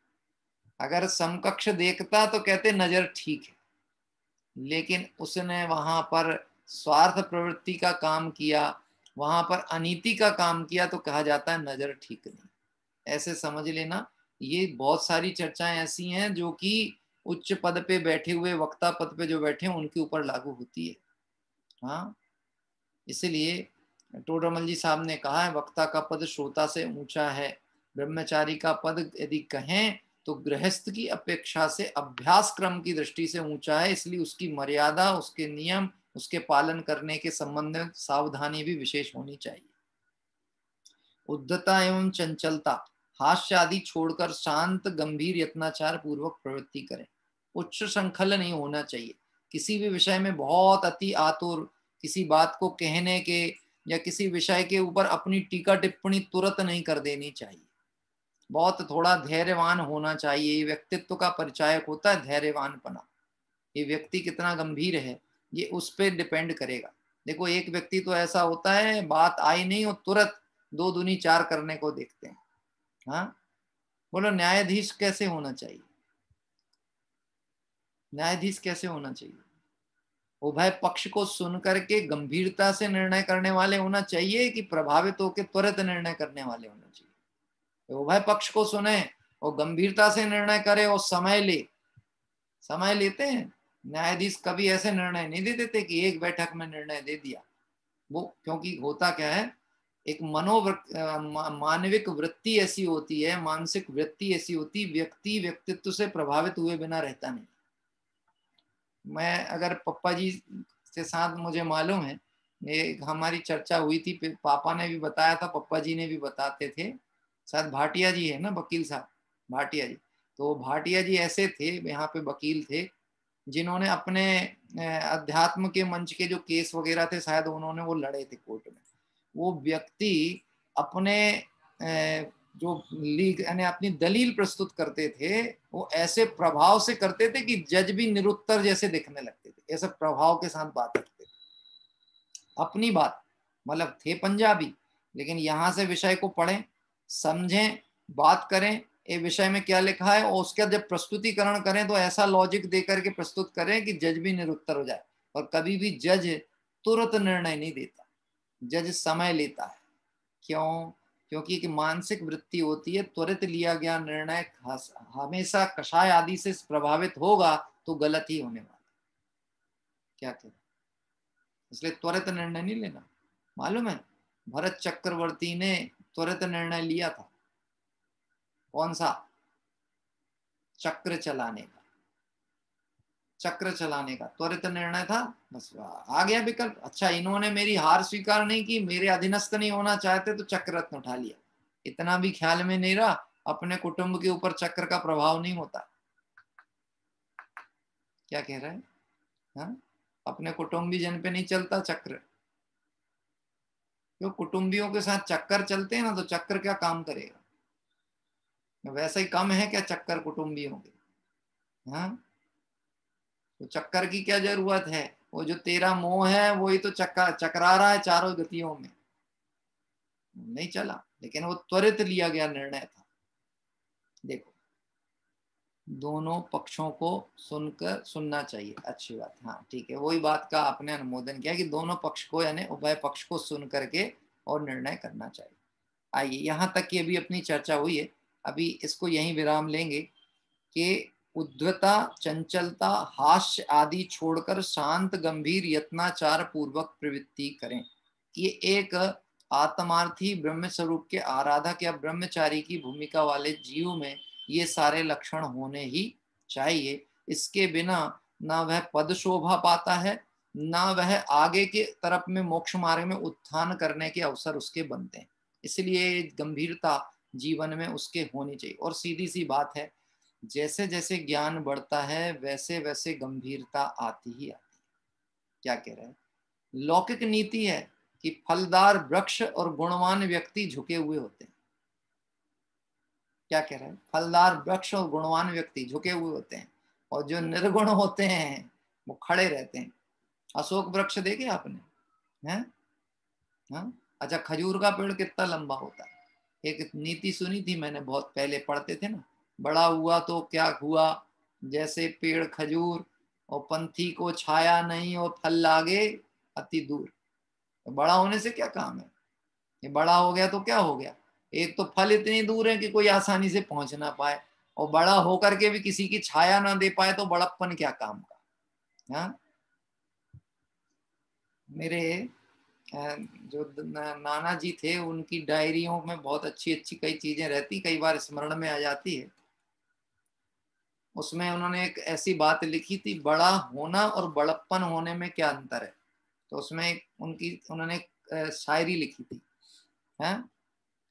अगर समकक्ष देखता तो कहते नजर ठीक है, लेकिन उसने वहां पर स्वार्थ प्रवृत्ति का काम किया, वहां पर अनीति का काम किया तो कहा जाता है नजर ठीक नहीं। ऐसे समझ लेना। ये बहुत सारी चर्चाएं ऐसी हैं जो कि उच्च पद पे बैठे हुए, वक्ता पद पे जो बैठे हैं उनके ऊपर लागू होती है। हाँ, इसलिए टोडरमल जी साहब ने कहा है, वक्ता का पद श्रोता से ऊंचा है, ब्रह्मचारी का पद यदि कहें तो गृहस्थ की अपेक्षा से अभ्यास क्रम की दृष्टि से ऊंचा है, इसलिए उसकी मर्यादा, उसके नियम, उसके पालन करने के संबंध में सावधानी भी विशेष होनी चाहिए। उद्धता एवं चंचलता, हास्य आदि छोड़कर शांत गंभीर यत्नाचार पूर्वक प्रवृत्ति करें। उच्च संखल नहीं होना चाहिए, किसी भी विषय में बहुत अति आतुर, किसी बात को कहने के या किसी विषय के ऊपर अपनी टीका टिप्पणी तुरंत नहीं कर देनी चाहिए। बहुत थोड़ा धैर्यवान होना चाहिए, ये व्यक्तित्व का परिचायक होता है धैर्यवानपना। ये व्यक्ति कितना गंभीर है ये उस पर डिपेंड करेगा। देखो, एक व्यक्ति तो ऐसा होता है, बात आई नहीं और तुरंत 2 दूनी 4 करने को देखते हैं। हाँ, बोलो न्यायाधीश कैसे होना चाहिए? न्यायाधीश कैसे होना चाहिए? उभय पक्ष को सुन करके गंभीरता से निर्णय करने वाले होना चाहिए कि प्रभावित होकर त्वरित निर्णय करने वाले होना चाहिए? तो उभय पक्ष को सुने और गंभीरता से निर्णय करे और समय लेते हैं। न्यायाधीश कभी ऐसे निर्णय नहीं दे देते कि एक बैठक में निर्णय दे दिया। वो क्योंकि होता क्या है, एक मानविक वृत्ति ऐसी होती है, मानसिक वृत्ति ऐसी होती, व्यक्ति व्यक्तित्व से प्रभावित हुए बिना रहता नहीं। मैं अगर पप्पा जी के साथ, मुझे मालूम है, ये हमारी चर्चा हुई थी, पापा ने भी बताया था, पप्पा जी ने भी बताते थे, शायद भाटिया जी है ना, वकील साहब भाटिया जी, तो भाटिया जी ऐसे थे, यहाँ पे वकील थे, जिन्होंने अपने अध्यात्म के मंच के जो केस वगैरह थे, शायद उन्होंने वो लड़े थे कोर्ट में। वो व्यक्ति अपने जो लीग यानी अपनी दलील प्रस्तुत करते थे, वो ऐसे प्रभाव से करते थे कि जज भी निरुत्तर जैसे दिखने लगते थे, ऐसे प्रभाव के साथ बात करते थे। अपनी बात, मतलब थे पंजाबी, लेकिन यहाँ से विषय को पढ़ें, समझें, बात करें, ये विषय में क्या लिखा है, और उसका जब प्रस्तुतिकरण करें तो ऐसा लॉजिक दे करके प्रस्तुत करें कि जज भी निरुत्तर हो जाए। और कभी भी जज तुरंत निर्णय नहीं देता, जज समय लेता है। क्यों? क्योंकि एक मानसिक वृत्ति होती है, त्वरित लिया गया निर्णय हमेशा कषाय आदि से प्रभावित होगा तो गलत ही होने वाला। क्या कहते, इसलिए त्वरित निर्णय नहीं लेना। मालूम है, भरत चक्रवर्ती ने त्वरित निर्णय लिया था। कौन सा? चक्र चलाने का। चक्र चलाने का त्वरित निर्णय था, बस आ गया विकल्प। अच्छा, इन्होंने मेरी हार स्वीकार नहीं की, मेरे अधीनस्थ नहीं होना चाहते तो चक्र रत्न उठा लिया। इतना भी ख्याल में नहीं रहा, अपने कुटुंब के ऊपर चक्र का प्रभाव नहीं होता। क्या कह रहा है? हाँ? अपने कुटुंबी जन पे नहीं चलता चक्र। क्यों? कुटुंबियों के साथ चक्कर चलते हैं ना, तो चक्र क्या काम करेगा? वैसे ही कम है क्या चक्कर कुटुंबियों के? हाँ, तो चक्कर की क्या जरूरत है? वो जो तेरा मोह है वही तो चकरा रहा है चारों गतियों में, नहीं चला। लेकिन वो त्वरित लिया गया निर्णय था। देखो, दोनों पक्षों को सुनना चाहिए, अच्छी बात। हाँ ठीक है, वही बात का आपने अनुमोदन किया कि दोनों पक्ष को यानी उभय पक्ष को सुन करके और निर्णय करना चाहिए। आइए, यहाँ तक की अभी अपनी चर्चा हुई है, अभी इसको यहीं विराम लेंगे कि उद्धता, चंचलता, हास्य आदि छोड़कर शांत गंभीर यत्नाचार पूर्वक प्रवृत्ति करें। ये एक आत्मार्थी ब्रह्म स्वरूप के आराधक या ब्रह्मचारी की भूमिका वाले जीव में ये सारे लक्षण होने ही चाहिए। इसके बिना ना वह पद शोभा पाता है, ना वह आगे के तरफ में मोक्ष मार्ग में उत्थान करने के अवसर उसके बनते हैं। इसलिए गंभीरता जीवन में उसके होनी चाहिए। और सीधी सी बात है, जैसे जैसे ज्ञान बढ़ता है वैसे वैसे गंभीरता आती ही आती है। क्या कह रहे हैं? लौकिक नीति है कि फलदार वृक्ष और गुणवान व्यक्ति झुके हुए होते हैं। क्या कह रहे हैं? फलदार वृक्ष और गुणवान व्यक्ति झुके हुए होते हैं, और जो निर्गुण होते हैं वो खड़े रहते हैं। अशोक वृक्ष देखे आपने? हैं? हाँ? अच्छा, खजूर का पेड़ कितना लंबा होता है? एक नीति सुनी थी मैंने, बहुत पहले पढ़ते थे ना, बड़ा हुआ तो क्या हुआ, जैसे पेड़ खजूर, और पंथी को छाया नहीं और फल लागे अति दूर। तो बड़ा होने से क्या काम है? ये बड़ा हो गया तो क्या हो गया? एक तो फल इतनी दूर है कि कोई आसानी से पहुंच ना पाए, और बड़ा होकर के भी किसी की छाया ना दे पाए तो बड़प्पन क्या काम का। हाँ, मेरे जो नाना जी थे उनकी डायरियों में बहुत अच्छी अच्छी कई चीजें रहती, कई बार स्मरण में आ जाती है। उसमें उन्होंने एक ऐसी बात लिखी थी, बड़ा होना और बड़प्पन होने में क्या अंतर है। तो उसमें उन्होंने एक शायरी लिखी थी, है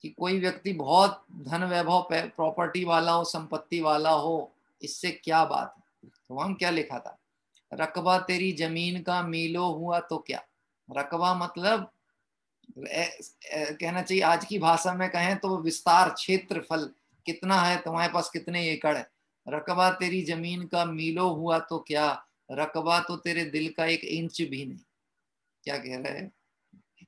कि कोई व्यक्ति बहुत धन वैभव प्रॉपर्टी वाला हो, संपत्ति वाला हो, इससे क्या बात है। तो हम क्या लिखा था, रकबा तेरी जमीन का मीलो हुआ तो क्या। रकबा मतलब कहना चाहिए आज की भाषा में कहें तो विस्तार, क्षेत्रफल कितना है तुम्हारे पास, कितने एकड़ है। रकबा तेरी जमीन का मीलो हुआ तो क्या, रकबा तो तेरे दिल का 1 इंच भी नहीं। क्या कह रहे हैं,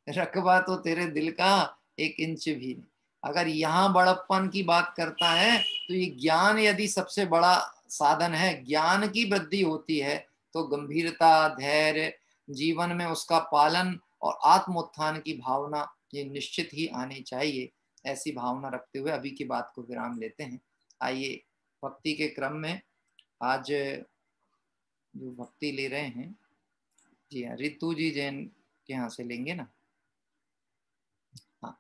रकबा तो तेरे दिल का 1 इंच भी नहीं। अगर यहाँ बड़प्पन की बात करता है तो ये ज्ञान यदि सबसे बड़ा साधन है, ज्ञान की वृद्धि होती है तो गंभीरता, धैर्य, जीवन में उसका पालन और आत्मोत्थान की भावना ये निश्चित ही आनी चाहिए। ऐसी भावना रखते हुए अभी की बात को विराम लेते हैं। आइए भक्ति के क्रम में आज जो भक्ति ले रहे हैं, जी हाँ, रितु जी जैन के यहाँ से लेंगे ना। हाँ,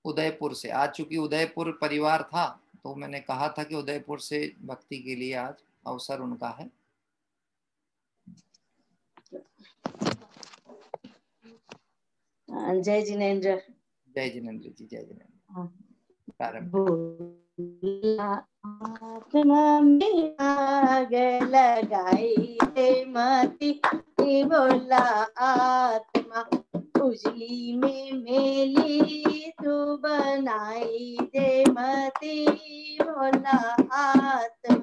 उदयपुर से, आज चूंकि उदयपुर परिवार था तो मैंने कहा था कि उदयपुर से भक्ति के लिए आज अवसर उनका है। जय जिनेन्द्र। जय जिनेन्द्र जी, जय जिनेन्द्र। प्रारंभ। बोला आत्मा में आग लगाई रे मती, बोला आत्मा उजली में मेली तू बनाई दे मती, बोला आत्मा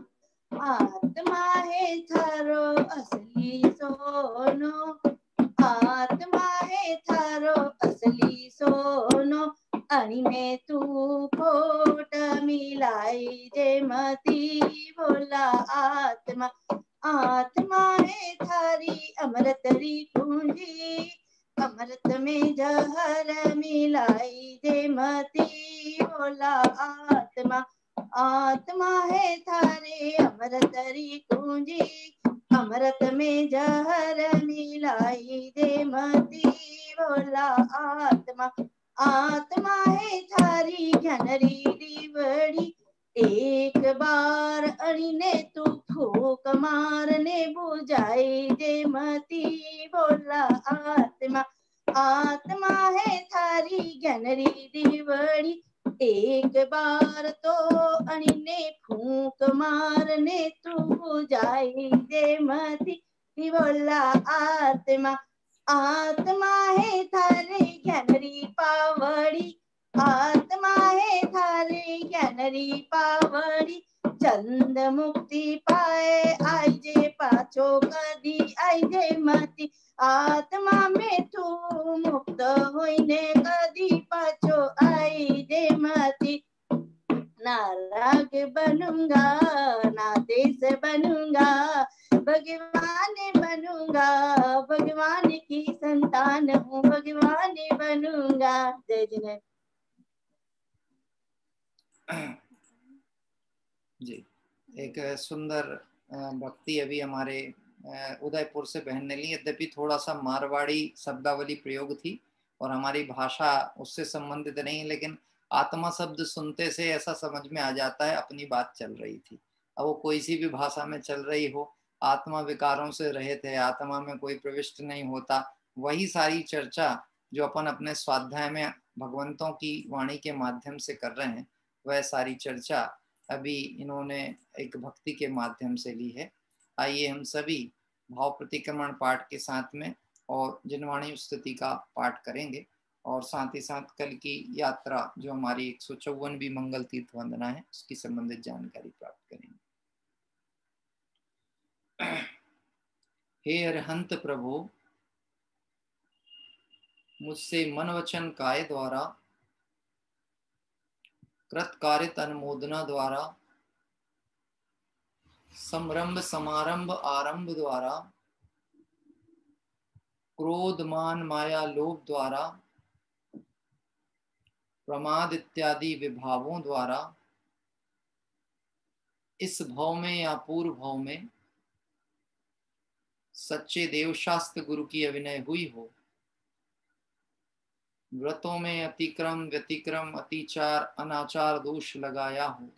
आत्मा है थारो असली सोनो, आत्मा है थारो असली सोनो, आणि में तू खोट मिलाई जे मती, बोला आत्मा आत्मा है थारी अमृतरी कुंजी, अमृत में जहर मिलाई जे मती, बोला आत्मा आत्मा है थारे अमृतरी कुंजी, अमृत में जहर मिलाई दे मती, बोला आत्मा आत्मा है थारी घनरी दीवड़ी, एक बार अड़ीने तू फूक मारने बुझाई दे मती, बोला आत्मा आत्मा है थारी घनरी दीवड़ी, एक बार तो अड़ीने फूक मारने तू बुझाई दे मती, बोला आत्मा आत्मा है थारे ज्ञानरी पावड़ी, आत्मा है थारे ज्ञानरी पावड़ी, चंद मुक्ति पाए आई जे पाछो कदी आई जे मती, आत्मा में तू मुक्त होइने कदी पाछो आई जे मती, ना राग बनूंगा ना देश बनूंगा, भगवान बनूंगा, भगवान की संतान हूँ, भगवान बनूंगा। जय जिनेन्द्र जी। एक सुंदर भक्ति अभी हमारे उदयपुर से बहन ने ली, यद्यपि थोड़ा सा मारवाड़ी शब्दावली प्रयोग थी और हमारी भाषा उससे संबंधित नहीं, लेकिन आत्मा शब्द सुनते से ऐसा समझ में आ जाता है अपनी बात चल रही थी। अब वो कोई सी भी भाषा में चल रही हो, आत्मा विकारों से रहित है, आत्मा में कोई प्रविष्ट नहीं होता, वही सारी चर्चा जो अपन अपने स्वाध्याय में भगवंतों की वाणी के माध्यम से कर रहे हैं, वह सारी चर्चा अभी इन्होंने एक भक्ति के माध्यम से ली है। आइए हम सभी भाव प्रतिक्रमण पाठ के साथ में और जिनवाणी स्तुति का पाठ करेंगे और साथ ही साथ कल की यात्रा जो हमारी 154वीं मंगल तीर्थ वंदना है उसकी संबंधित जानकारी प्राप्त करेंगे। हे अरहंत प्रभु, मुझसे मन वचन काय द्वारा कृत कारित अनुमोदना द्वारा संरंभ समारंभ आरंभ द्वारा क्रोध मान माया लोभ द्वारा प्रमाद इत्यादि विभावों द्वारा इस भव में या पूर्व भव में सच्चे देवशास्त्र गुरु की अभिनय हुई हो, व्रतों में अतिक्रम व्यतिक्रम अतिचार अनाचार दोष लगाया हो,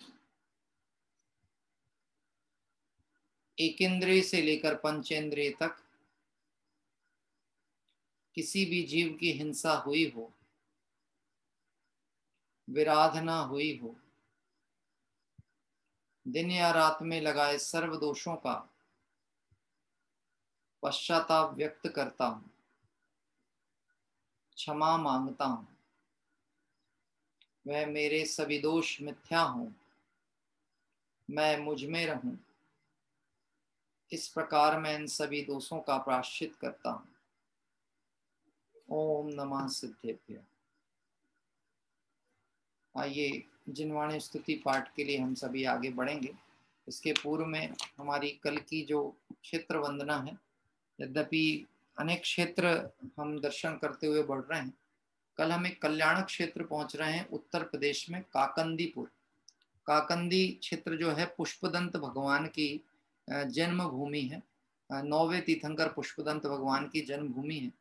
एकेंद्रिय से लेकर पंचेंद्रिय तक किसी भी जीव की हिंसा हुई हो, विराधना हुई हो, दिन या रात में लगाए सर्व दोषों का पश्चाताप व्यक्त करता हूं, क्षमा मांगता हूं, वह मेरे सभी दोष मिथ्या हों, मैं मुझ में रहूं, इस प्रकार मैं इन सभी दोषों का प्रायश्चित करता हूं। ओम नमः सिद्धेभ्य। आइए जिनवाणी स्तुति पाठ के लिए हम सभी आगे बढ़ेंगे। इसके पूर्व में हमारी कल की जो क्षेत्र वंदना है, यद्यपि अनेक क्षेत्र हम दर्शन करते हुए बढ़ रहे हैं, कल हम एक कल्याण क्षेत्र पहुंच रहे हैं उत्तर प्रदेश में काकंदीपुर। काकंदी क्षेत्र जो है पुष्पदंत भगवान की जन्मभूमि है, 9वें तीर्थंकर पुष्पदंत भगवान की जन्मभूमि है।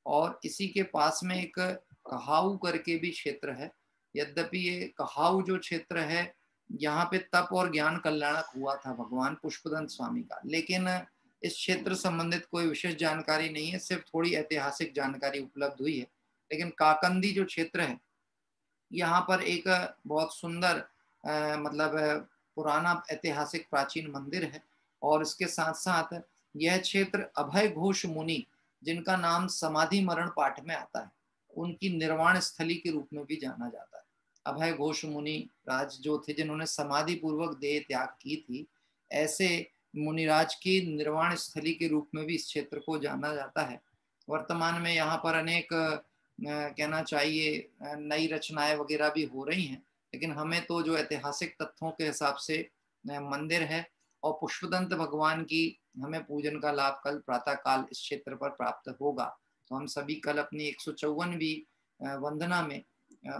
और इसी के पास में एक कहाऊ करके भी क्षेत्र है। यद्यपि ये कहाऊ जो क्षेत्र है, यहाँ पे तप और ज्ञान कल्याणक हुआ था भगवान पुष्पदंत स्वामी का, लेकिन इस क्षेत्र संबंधित कोई विशेष जानकारी नहीं है, सिर्फ थोड़ी ऐतिहासिक जानकारी उपलब्ध हुई है। लेकिन काकंदी जो क्षेत्र है, यहाँ पर एक बहुत सुंदर मतलब पुराना ऐतिहासिक प्राचीन मंदिर है। और इसके साथ साथ यह क्षेत्र अभय घोष मुनि, जिनका नाम समाधि मरण पाठ में आता है, उनकी निर्वाण स्थली के रूप में भी जाना जाता है। अभय घोष मुनि राज जो थे, जिन्होंने समाधि पूर्वक देह त्याग की थी, ऐसे मुनिराज की निर्वाण स्थली के रूप में भी इस क्षेत्र को जाना जाता है। वर्तमान में यहाँ पर अनेक कहना चाहिए नई रचनाएं वगैरह भी हो रही हैं, लेकिन हमें तो जो ऐतिहासिक तथ्यों के हिसाब से मंदिर है और पुष्पदंत भगवान की हमें पूजन का लाभ कल प्रातः काल इस क्षेत्र पर प्राप्त होगा। तो हम सभी कल अपनी 154वीं वंदना में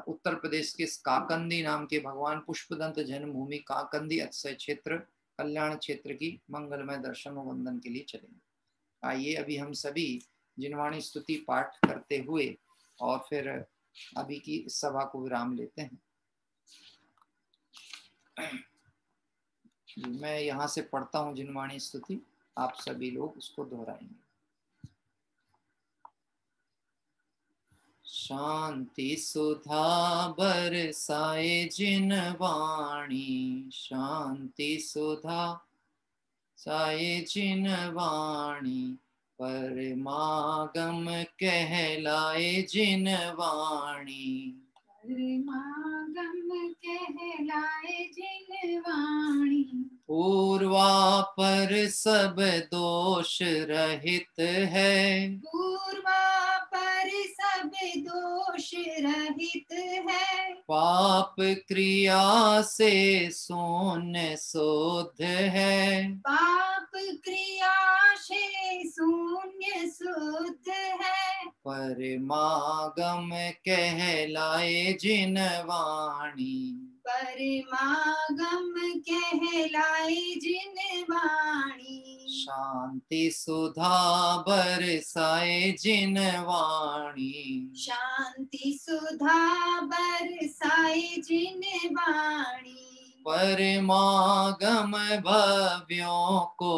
उत्तर प्रदेश के काकंदी नाम के भगवान पुष्पदंत जन्मभूमि काकंदी अक्षय क्षेत्र कल्याण क्षेत्र की मंगलमय दर्शन और वंदन के लिए चलेंगे। आइए अभी हम सभी जिनवाणी स्तुति पाठ करते हुए और फिर अभी की इस सभा को विराम लेते हैं। मैं यहाँ से पढ़ता हूँ जिनवाणी स्तुति, आप सभी लोग उसको दोहराएंगे। शांति सुधा बरसाए जिनवाणी, शांति सुधा साए जिनवाणी, परमागम कहलाए जिनवाणी, परमागम कहलाए जिनवाणी, पूर्वापर सब दोष रहित है, पूर्वा पर सब दोष रहित है, पाप क्रिया से शून्य शुद्ध है, पाप क्रिया से शून्य शुद्ध है, परमागम कहलाए जिनवाणी, परमागम कहलाए जिनवाणी, शांति सुधा बरसाए जिनवाणी, शांति सुधा बरसाए जिनवाणी, परमागम भव्यों को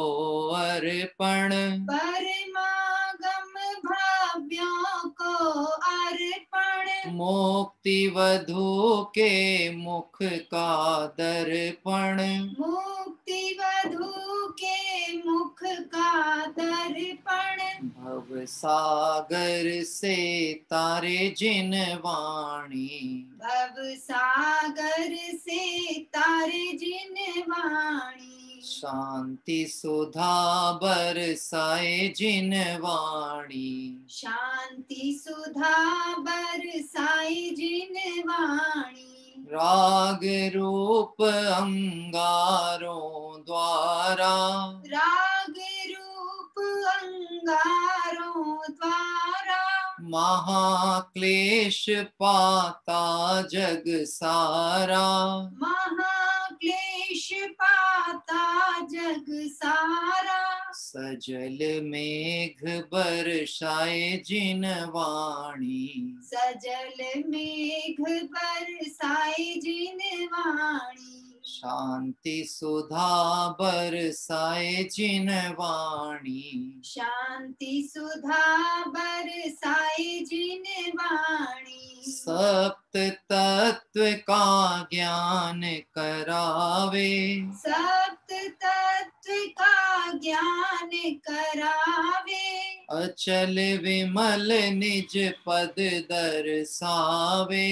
अर्पण, परमागम भव्यों को अर्पण, मुक्ति वधु के मुख का दर्पण, मुक्ति वधु के मुख का दर्पण, भव सागर से तारे जिनवाणी, भव सागर से तारे जिनवाणी, शांति सुधा बरसाए जिनवाणी, शांति सुधा बरसाए जिनवाणी, राग रूप अंगारों द्वारा, राग रूप अंगारों द्वारा, महाक्लेश पाता जग सारा, महाक्लेश पाता जग सारा, सजल मेघ बरसाए जिन वाणी, सजल मेघ बरसाए जिन वाणी, शांति सुधा बरसाए जिन वाणी, शांति सुधा बरसाए जिन वाणी, सप्त तत्व का ज्ञान करावे, सप्त तत्व का ज्ञान करावे, अचल विमल निज पद दर्शावे,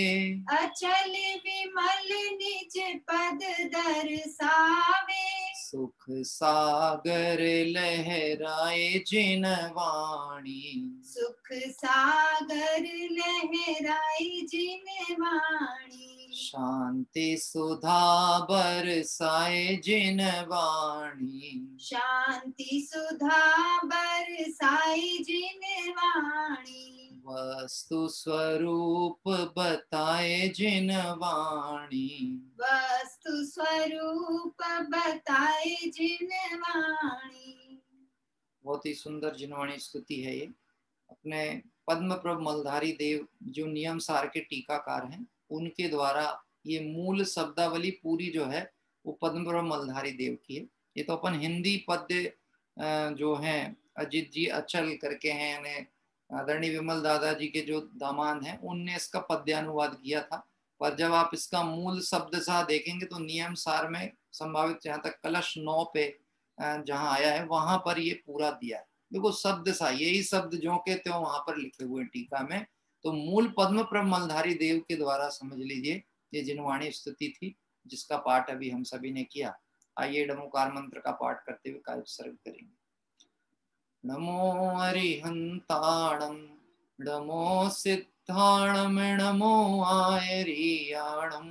अचल विमल निज पद दर्शावे, सुख सागर लहराए जिन वाणी, सुख सागर लहराए जिन वाणी, शांति सुधा बरसाए जिन वाणी, शांति सुधा बरसाए जिन वाणी, वस्तु स्वरूप बताए जिन वाणी, वस्तु स्वरूप बताए जिन वाणी। बहुत ही सुंदर जिनवाणी स्तुति है ये। अपने पद्म प्रभ मलधारी देव जो नियम सार के टीकाकार हैं, उनके द्वारा ये मूल शब्दावली पूरी जो है वो पद्म प्रभ मलधारी देव की है। ये तो अपन हिंदी पद्य जो हैं अजित जी अचल करके हैं, यानी आदरणीय विमल दादाजी के जो दामाद हैं उनने इसका पद्यानुवाद किया था। पर जब आप इसका मूल शब्द सा देखेंगे तो नियम सार में संभावित जहाँ तक कलश 9 पे जहाँ आया है वहां पर ये पूरा दिया है। देखो शब्द सा यही शब्द जो के त्यों वहां पर लिखे हुए टीका में। तो मूल पद्म प्रभ मलधारी देव के द्वारा समझ लीजिए ये जिनवाणी स्तुति थी जिसका पाठ अभी हम सभी ने किया। आइए डमोकार मंत्र का पाठ करते हुए कार्य सर्व करेंगे। नमो अरिहंताणं नमो सिद्धाणं नमो आयरियाणं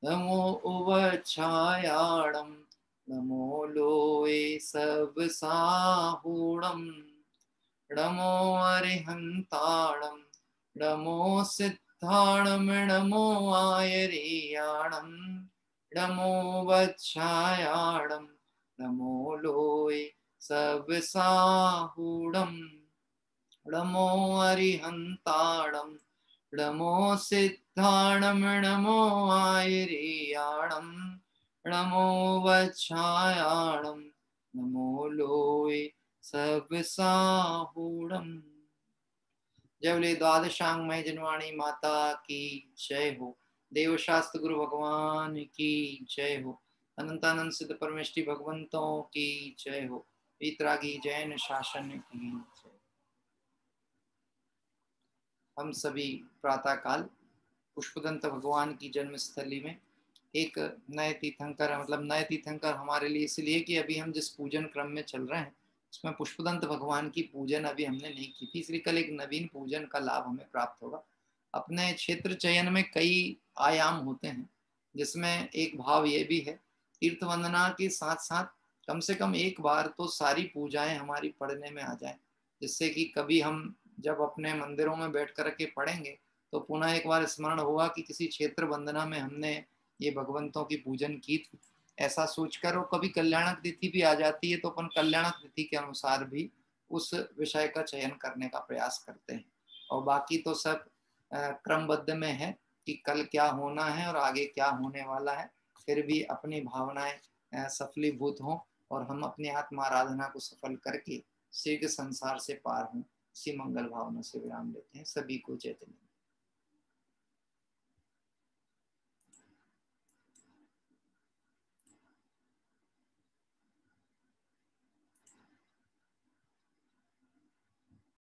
नमो उवच्छायाणं नमो लोए सब साहूणं नमो अरिहंताणं नमो सिद्धाणं नमो आयरियाणं नमो वच्छायाणं नमो लोए सब साहूणं नमो अरिहंताणं नमो सिद्धाणं नमो आयरियाणं नमो वच्छायाणं नमो लोए सब साहूणं। जय बोले द्वादशांगमय जिनवाणी माता की जय हो। देव शास्त्र गुरु भगवान की जय हो। अनंतानंद सिद्ध परमेष्टि भगवंतों की जय हो। वीतरागी जैन शासन की जय। हम सभी प्रातः काल पुष्पदंत भगवान की जन्मस्थली में एक नए तीर्थंकर, मतलब नए तीर्थंकर हमारे लिए इसलिए कि अभी हम जिस पूजन क्रम में चल रहे हैं उसमें पुष्पदंत भगवान की पूजन अभी हमने नहीं की थी, इसलिए कल एक नवीन पूजन का लाभ हमें प्राप्त होगा। अपने क्षेत्र चयन में कई आयाम होते हैं जिसमें एक भाव ये भी है तीर्थ वंदना के साथ साथ कम से कम एक बार तो सारी पूजाएं हमारी पढ़ने में आ जाए, जिससे कि कभी हम जब अपने मंदिरों में बैठ कर के पढ़ेंगे तो पुनः एक बार स्मरण होगा कि किसी क्षेत्र वंदना में हमने ये भगवंतों की पूजन की थी, ऐसा सोचकर। और कभी कल्याणक तिथि भी आ जाती है तो अपन कल्याणक तिथि के अनुसार भी उस विषय का चयन करने का प्रयास करते हैं। और बाकी तो सब क्रमबद्ध में है कि कल क्या होना है और आगे क्या होने वाला है, फिर भी अपनी भावनाएं सफलीभूत हों और हम अपनी आत्मा आराधना को सफल करके शीघ्र संसार से पार हों। इसी मंगल भावना से विराम लेते हैं। सभी को जय जय।